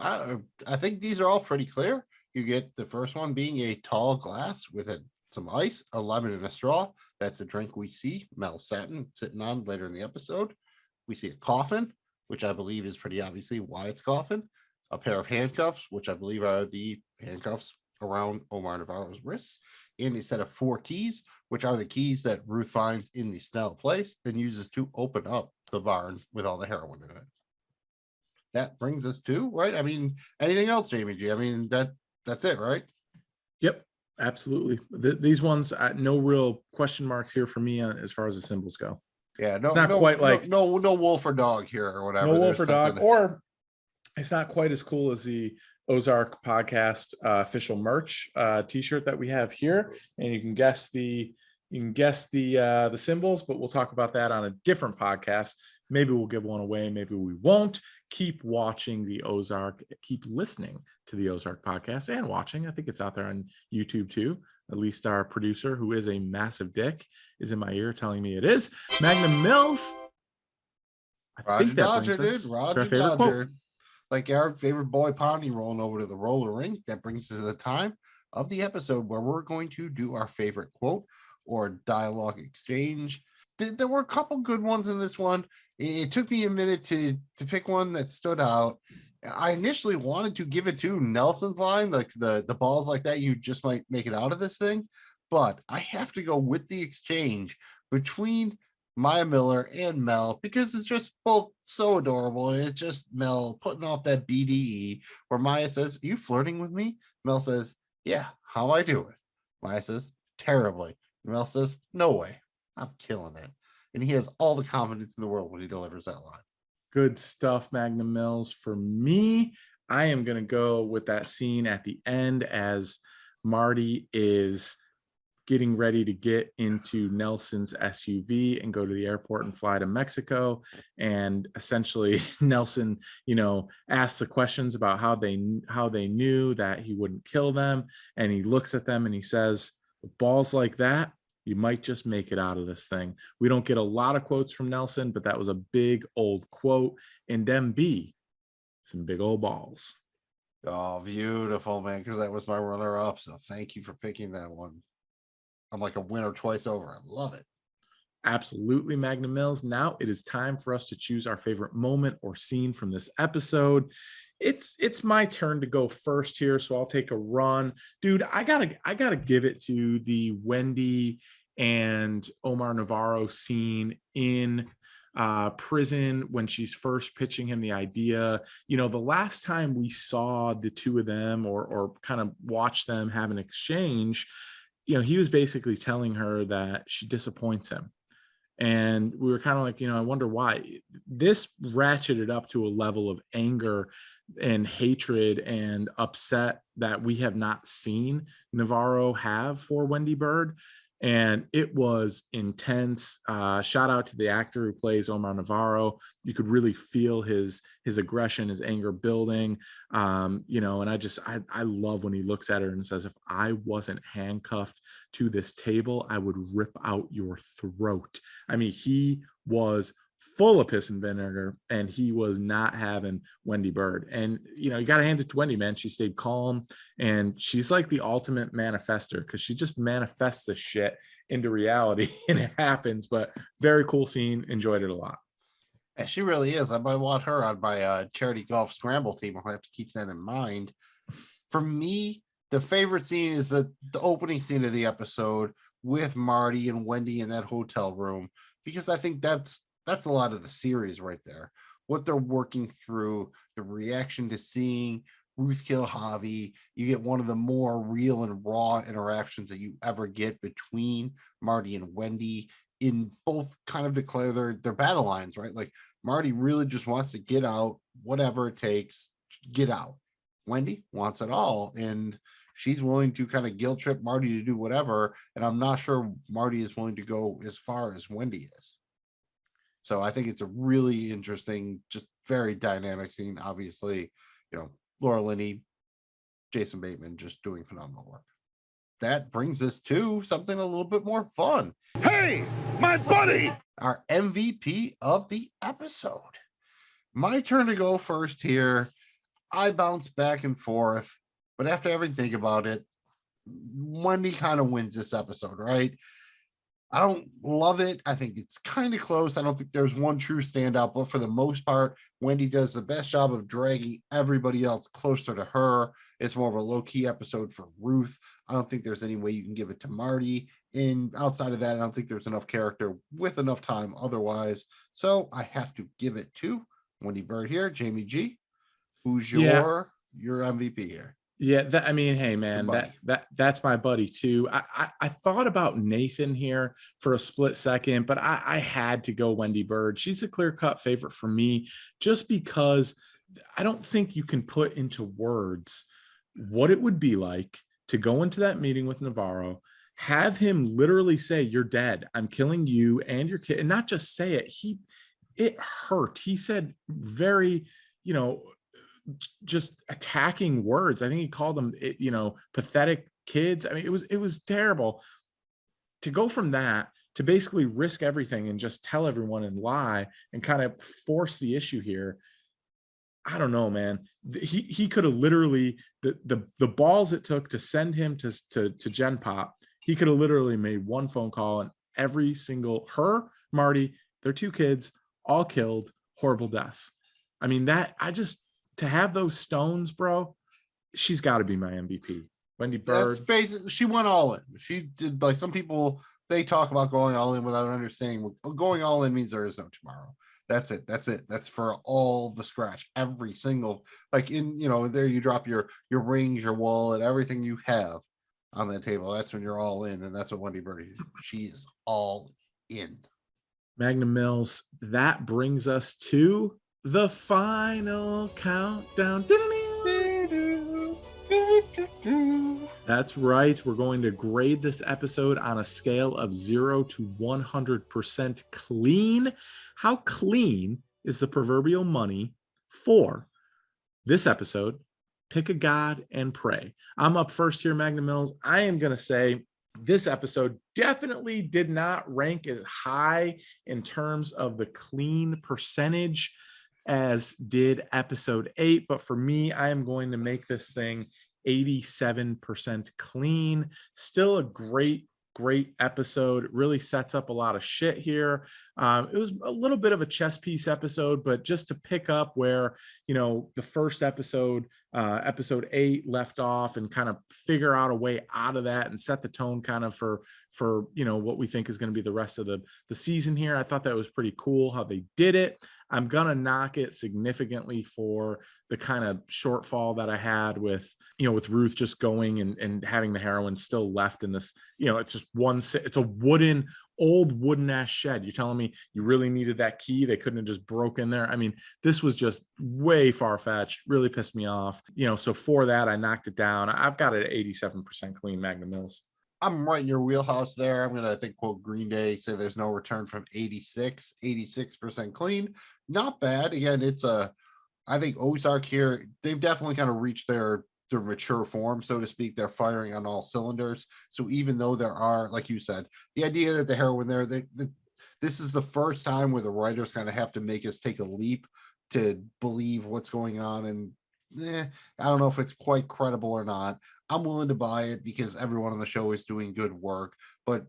I think these are all pretty clear. You get the first one being a tall glass with some ice, a lemon, and a straw. That's a drink we see Mel Satin sitting on later in the episode. We see a coffin, which I believe is pretty obviously Wyatt's coffin. A pair of handcuffs, which I believe are the handcuffs around Omar Navarro's wrists. And a set of 4 keys, which are the keys that Ruth finds in the Snell place, then uses to open up the barn with all the heroin in it. That brings us to, right? I mean, anything else, Jamie G? I mean, that's it, right?
Yep, absolutely. These ones, no real question marks here for me as far as the symbols go.
Yeah,
it's not quite like
no wolf or dog here or whatever.
No wolf or dog, or it's not quite as cool as the Ozark podcast official merch t-shirt that we have here, and you can guess the symbols, but we'll talk about that on a different podcast Maybe we'll give one away. Maybe we won't. Keep watching the Ozark. Keep listening to the Ozark podcast and watching. I think it's out there on YouTube too. At least our producer, who is a massive dick, is in my ear telling me it is. Magnum Mills.
Roger Dodger, dude. Roger Dodger. Like our favorite boy Pondy rolling over to the roller rink. That brings us to the time of the episode where we're going to do our favorite quote or dialogue exchange. There were a couple good ones in this one. It took me a minute to pick one that stood out. I initially wanted to give it to Nelson's line, like the balls like that, you just might make it out of this thing. But I have to go with the exchange between Maya Miller and Mel, because it's just both so adorable. And it's just Mel putting off that BDE where Maya says, "Are you flirting with me?" Mel says, "Yeah, how I do it?" Maya says, "Terribly." Mel says, "No way. I'm killing it." And he has all the confidence in the world when he delivers that line.
Good stuff, Magnum Mills. For me, I am going to go with that scene at the end as Marty is getting ready to get into Nelson's SUV and go to the airport and fly to Mexico. And essentially Nelson, asks the questions about how they knew that he wouldn't kill them. And he looks at them and he says, "Balls like that, you might just make it out of this thing." We don't get a lot of quotes from Nelson, but that was a big old quote. And them be some big old balls.
Oh, beautiful, man, because that was my runner-up. So thank you for picking that one. I'm like a winner twice over. I love it.
Absolutely, Magnum Mills. Now it is time for us to choose our favorite moment or scene from this episode. It's my turn to go first here, so I'll take a run. Dude, I gotta give it to the Wendy and Omar Navarro scene in prison when she's first pitching him the idea. The last time we saw the two of them or kind of watched them have an exchange, he was basically telling her that she disappoints him. And we were kind of like, I wonder why. This ratcheted up to a level of anger and hatred and upset that we have not seen Navarro have for Wendy Bird. And it was intense. Shout out to the actor who plays Omar Navarro. You could really feel his aggression, his anger building. And I love when he looks at her and says, "If I wasn't handcuffed to this table, I would rip out your throat." I mean, he was full of piss and vinegar, and he was not having Wendy Bird. And you got to hand it to Wendy, man. She stayed calm, and she's like the ultimate manifester, because she just manifests this shit into reality and it happens. But very cool scene. Enjoyed it a lot.
And she really is. I might want her on my charity golf scramble team. I'll have to keep that in mind. For me, the favorite scene is the opening scene of the episode with Marty and Wendy in that hotel room, because I think that's a lot of the series right there. What they're working through, the reaction to seeing Ruth kill Javi. You get one of the more real and raw interactions that you ever get between Marty and Wendy, in both kind of declare their battle lines, right? Like Marty really just wants to get out, whatever it takes, get out. Wendy wants it all, and she's willing to kind of guilt trip Marty to do whatever. And I'm not sure Marty is willing to go as far as Wendy is. So I think it's a really interesting, just very dynamic scene. Obviously, Laura Linney, Jason Bateman just doing phenomenal work. That brings us to something a little bit more fun.
Hey, my buddy!
Our MVP of the episode. My turn to go first here. I bounce back and forth, but after everything, think about it, Wendy kind of wins this episode, right? I don't love it. I think it's kind of close. I don't think there's one true standout, but for the most part, Wendy does the best job of dragging everybody else closer to her. It's more of a low-key episode for Ruth. I don't think there's any way you can give it to Marty. And outside of that, I don't think there's enough character with enough time otherwise. So I have to give it to Wendy Bird here. Jamie G, who's your MVP here?
Yeah, hey man, that's my buddy too. I thought about Nathan here for a split second, but I had to go Wendy Bird. She's a clear-cut favorite for me, just because I don't think you can put into words what it would be like to go into that meeting with Navarro, have him literally say, "You're dead. I'm killing you and your kid," and not just say it. it hurt. He said very, just attacking words. I think he called them, pathetic kids. I mean, it was terrible to go from that to basically risk everything and just tell everyone and lie and kind of force the issue here. I don't know, man. He could have literally the balls it took to send him to Gen Pop. He could have literally made one phone call and every single Marty, their two kids, all killed, horrible deaths. I mean, to have those stones, bro, she's got to be my MVP. Wendy Bird.
That's basically, she went all in. She did, like, some people, they talk about going all in without understanding. Going all in means there is no tomorrow. That's it. That's for all the scratch. Every single, like, in, there you drop your rings, your wallet, everything you have on that table. That's when you're all in. And that's what Wendy Bird is. She is all in.
Magnum Mills, that brings us to the final countdown. That's right. We're going to grade this episode on a scale of 0 to 100% clean. How clean is the proverbial money for this episode? Pick a god and pray. I'm up first here, Magnum Mills. I am going to say this episode definitely did not rank as high in terms of the clean percentage as did episode 8. But for me, I am going to make this thing 87% clean. Still a great episode. It really sets up a lot of shit here. It was a little bit of a chess piece episode, but just to pick up where, the first episode, episode 8 left off and kind of figure out a way out of that and set the tone kind of for what we think is going to be the rest of the season here. I thought that was pretty cool how they did it. I'm going to knock it significantly for the kind of shortfall that I had with Ruth just going and having the heroin still left in this, it's just it's a old wooden ass shed. You're telling me you really needed that key? They couldn't have just broke in there. I mean, this was just way far-fetched, really pissed me off. So for that, I knocked it down. I've got it at 87% clean, Magnum Mills.
I'm right in your wheelhouse there. I'm going to, I think, quote Green Day, say there's no return from 86% clean. Not bad. Again, I think Ozark here, they've definitely kind of reached their mature form, so to speak. They're firing on all cylinders. So even though there are, like you said, the idea that the heroin there, this is the first time where the writers kind of have to make us take a leap to believe what's going on. And I don't know if it's quite credible or not. I'm willing to buy it because everyone on the show is doing good work. But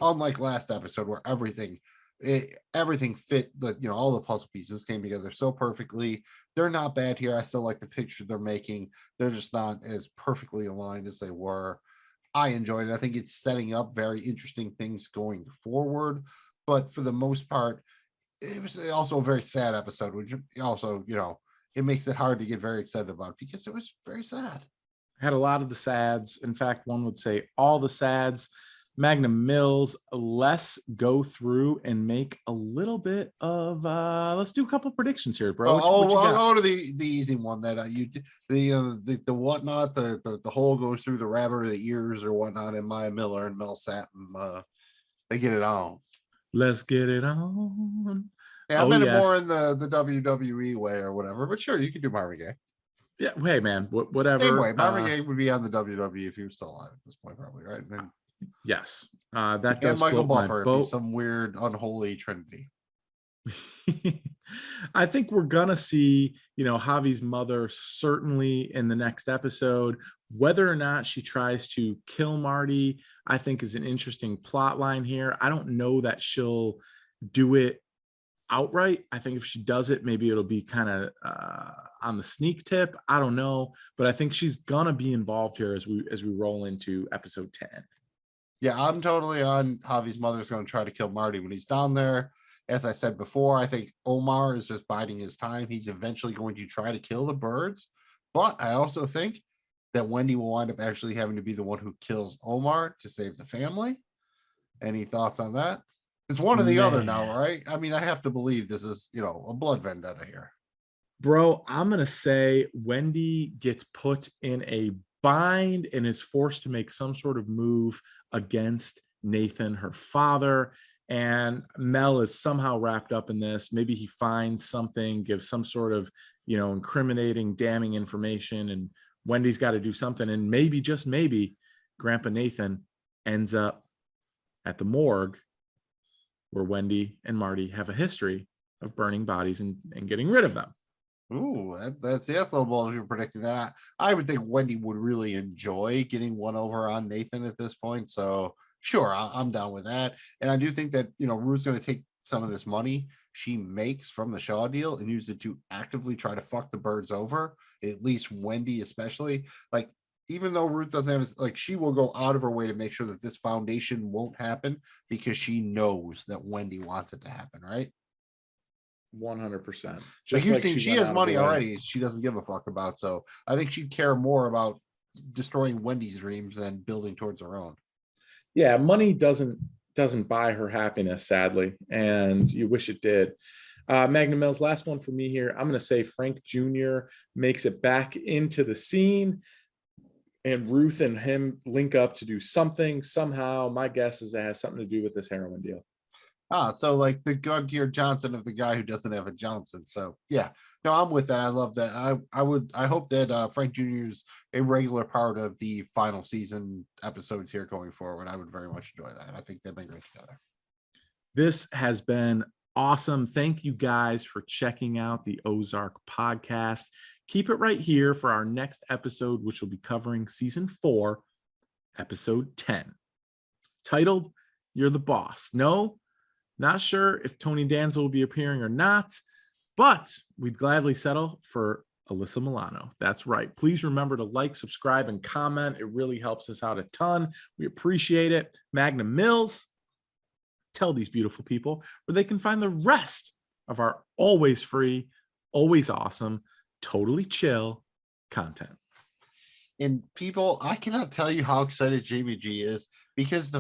unlike last episode where everything fit, all the puzzle pieces came together so perfectly. They're not bad here. I still like the picture they're making. They're just not as perfectly aligned as they were. I enjoyed it. I think it's setting up very interesting things going forward. But for the most part, it was also a very sad episode, which also, it makes it hard to get very excited about because it was very sad.
Had a lot of the sads. In fact, one would say all the sads. Magnum Mills, let's go through and make a little bit of let's do a couple predictions here, bro.
I'll go to the easy one that you the whatnot, the hole goes through the rabbit or the ears or whatnot, and Maya Miller and Mel Satin, they get it on.
Let's get it on.
Yeah, I meant it more in the WWE way or whatever, but sure, you can do Marvin Gaye.
Yeah, hey man, whatever.
Same way, Marvin Gaye would be on the WWE if he was still alive at this point, probably, right? And
yes, that does.
And Michael Buffer,
boat.
Some weird unholy trinity.
I think we're gonna see, Javi's mother certainly in the next episode. Whether or not she tries to kill Marty, I think is an interesting plot line here. I don't know that she'll do it outright. I think if she does it, maybe it'll be kind of on the sneak tip. I don't know, but I think she's gonna be involved here as we roll into episode 10.
Yeah, I'm totally on Javi's mother's going to try to kill Marty when he's down there. As I said before, I think Omar is just biding his time. He's eventually going to try to kill the birds. But I also think that Wendy will wind up actually having to be the one who kills Omar to save the family. Any thoughts on that? It's one or the other now, right? I mean, I have to believe this is, a blood vendetta here.
Bro, I'm going to say Wendy gets put in a bind and is forced to make some sort of move against Nathan, her father. And Mel is somehow wrapped up in this. Maybe he finds something, gives some sort of, incriminating, damning information, and Wendy's got to do something. And maybe, just maybe, Grandpa Nathan ends up at the morgue where Wendy and Marty have a history of burning bodies and getting rid of them.
Ooh, that's a little bold if you're predicting that. I would think Wendy would really enjoy getting one over on Nathan at this point. So sure, I'm down with that. And I do think that, Ruth's going to take some of this money she makes from the Shaw deal and use it to actively try to fuck the birds over, at least Wendy especially. Like, even though Ruth doesn't have, she will go out of her way to make sure that this foundation won't happen because she knows that Wendy wants it to happen, right?
100%.
Like you've seen, she has money already. She doesn't give a fuck about. So I think she'd care more about destroying Wendy's dreams than building towards her own.
Yeah, money doesn't buy her happiness, sadly, and you wish it did. Magnum Mills, last one for me here. I'm going to say Frank Jr. makes it back into the scene, and Ruth and him link up to do something somehow. My guess is it has something to do with this heroin deal.
So like the Guntier Johnson of the guy who doesn't have a Johnson. So yeah, no, I'm with that. I love that. I hope that Frank Jr. is a regular part of the final season episodes here going forward. I would very much enjoy that. I think they've been great together.
This has been awesome. Thank you guys for checking out the Ozark podcast. Keep it right here for our next episode, which will be covering season 4, episode 10, titled "You're the Boss." No, not sure if Tony Danza will be appearing or not, but we'd gladly settle for Alyssa Milano. That's right. Please remember to like, subscribe, and comment. It really helps us out a ton. We appreciate it. Magnum Mills, tell these beautiful people where they can find the rest of our always free, always awesome, totally chill content.
And people, I cannot tell you how excited Jamie G is because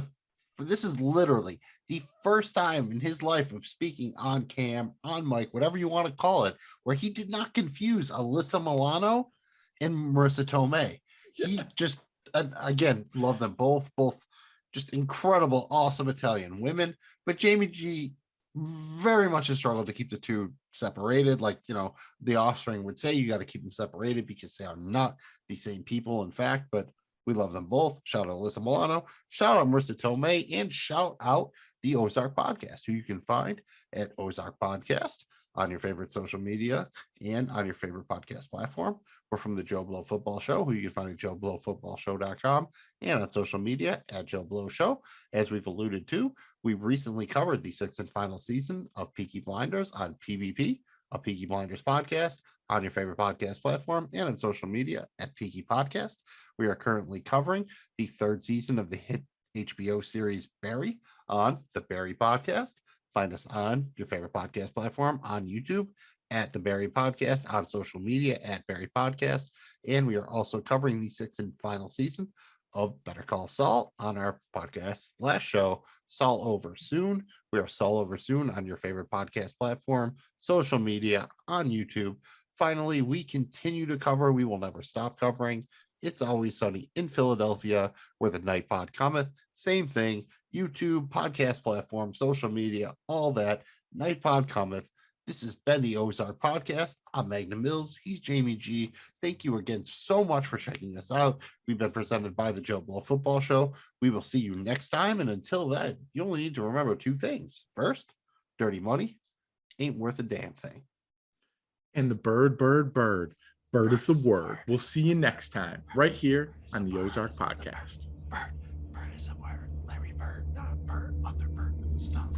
this is literally the first time in his life of speaking on cam, on mic, whatever you want to call it, where he did not confuse Alyssa Milano and Marissa Tomei. Yes. He just, again, love them both just incredible, awesome Italian women. But Jamie G very much a struggle to keep the two separated. Like, the Offspring would say you got to keep them separated because they are not the same people, in fact, but we love them both. Shout out Alyssa Milano, shout out Marissa Tomei, and shout out the Ozark Podcast, who you can find at Ozark Podcast on your favorite social media and on your favorite podcast platform. We're from the Joe Blow Football Show, who you can find at joeblowfootballshow.com and on social media at Joe Blow Show. As we've alluded to, we recently covered the 6th and final season of Peaky Blinders on PBP, a Peaky Blinders podcast, on your favorite podcast platform and on social media at Peaky Podcast. We are currently covering the 3rd season of the hit HBO series Barry on the Barry Podcast. Find us on your favorite podcast platform, on YouTube at the Barry Podcast, on social media at Barry Podcast. And we are also covering the 6th and final season of Better Call Saul on our podcast last show, Saul Over Soon. We are Saul Over Soon on your favorite podcast platform, social media, on YouTube. Finally, we continue to cover, we will never stop covering, It's Always Sunny in Philadelphia, where the night pod cometh. Same thing, YouTube, podcast platform, social media, all that, night pod cometh. This has been the Ozark Podcast. I'm Magnum Mills. He's Jamie G. Thank you again so much for checking us out. We've been presented by the Joe Blow Football Show. We will see you next time. And until then, you only need to remember 2 things. First, dirty money ain't worth a damn thing.
And the bird. Bird is the word. We'll see you next time, right here on the Ozark Podcast.
Bird is a word. Larry Bird, not bird, other bird than the stuff.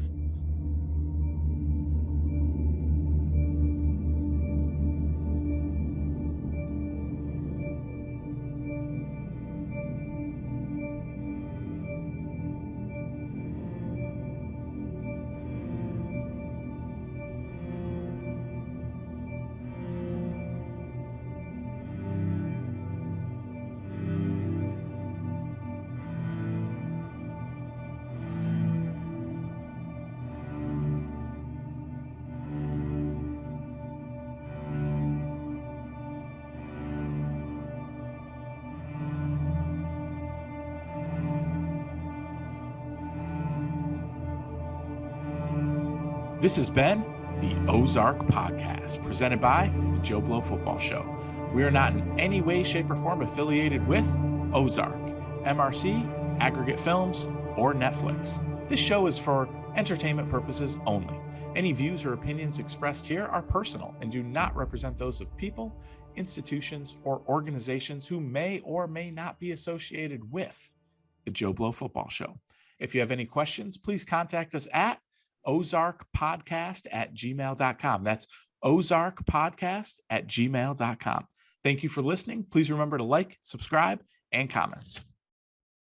This has been the Ozark Podcast, presented by the Joe Blow Football Show. We are not in any way, shape, or form affiliated with Ozark, MRC, Aggregate Films, or Netflix. This show is for entertainment purposes only. Any views or opinions expressed here are personal and do not represent those of people, institutions, or organizations who may or may not be associated with the Joe Blow Football Show. If you have any questions, please contact us at OzarkPodcast@gmail.com. That's OzarkPodcast@gmail.com. Thank you for listening. Please remember to like, subscribe, and comment.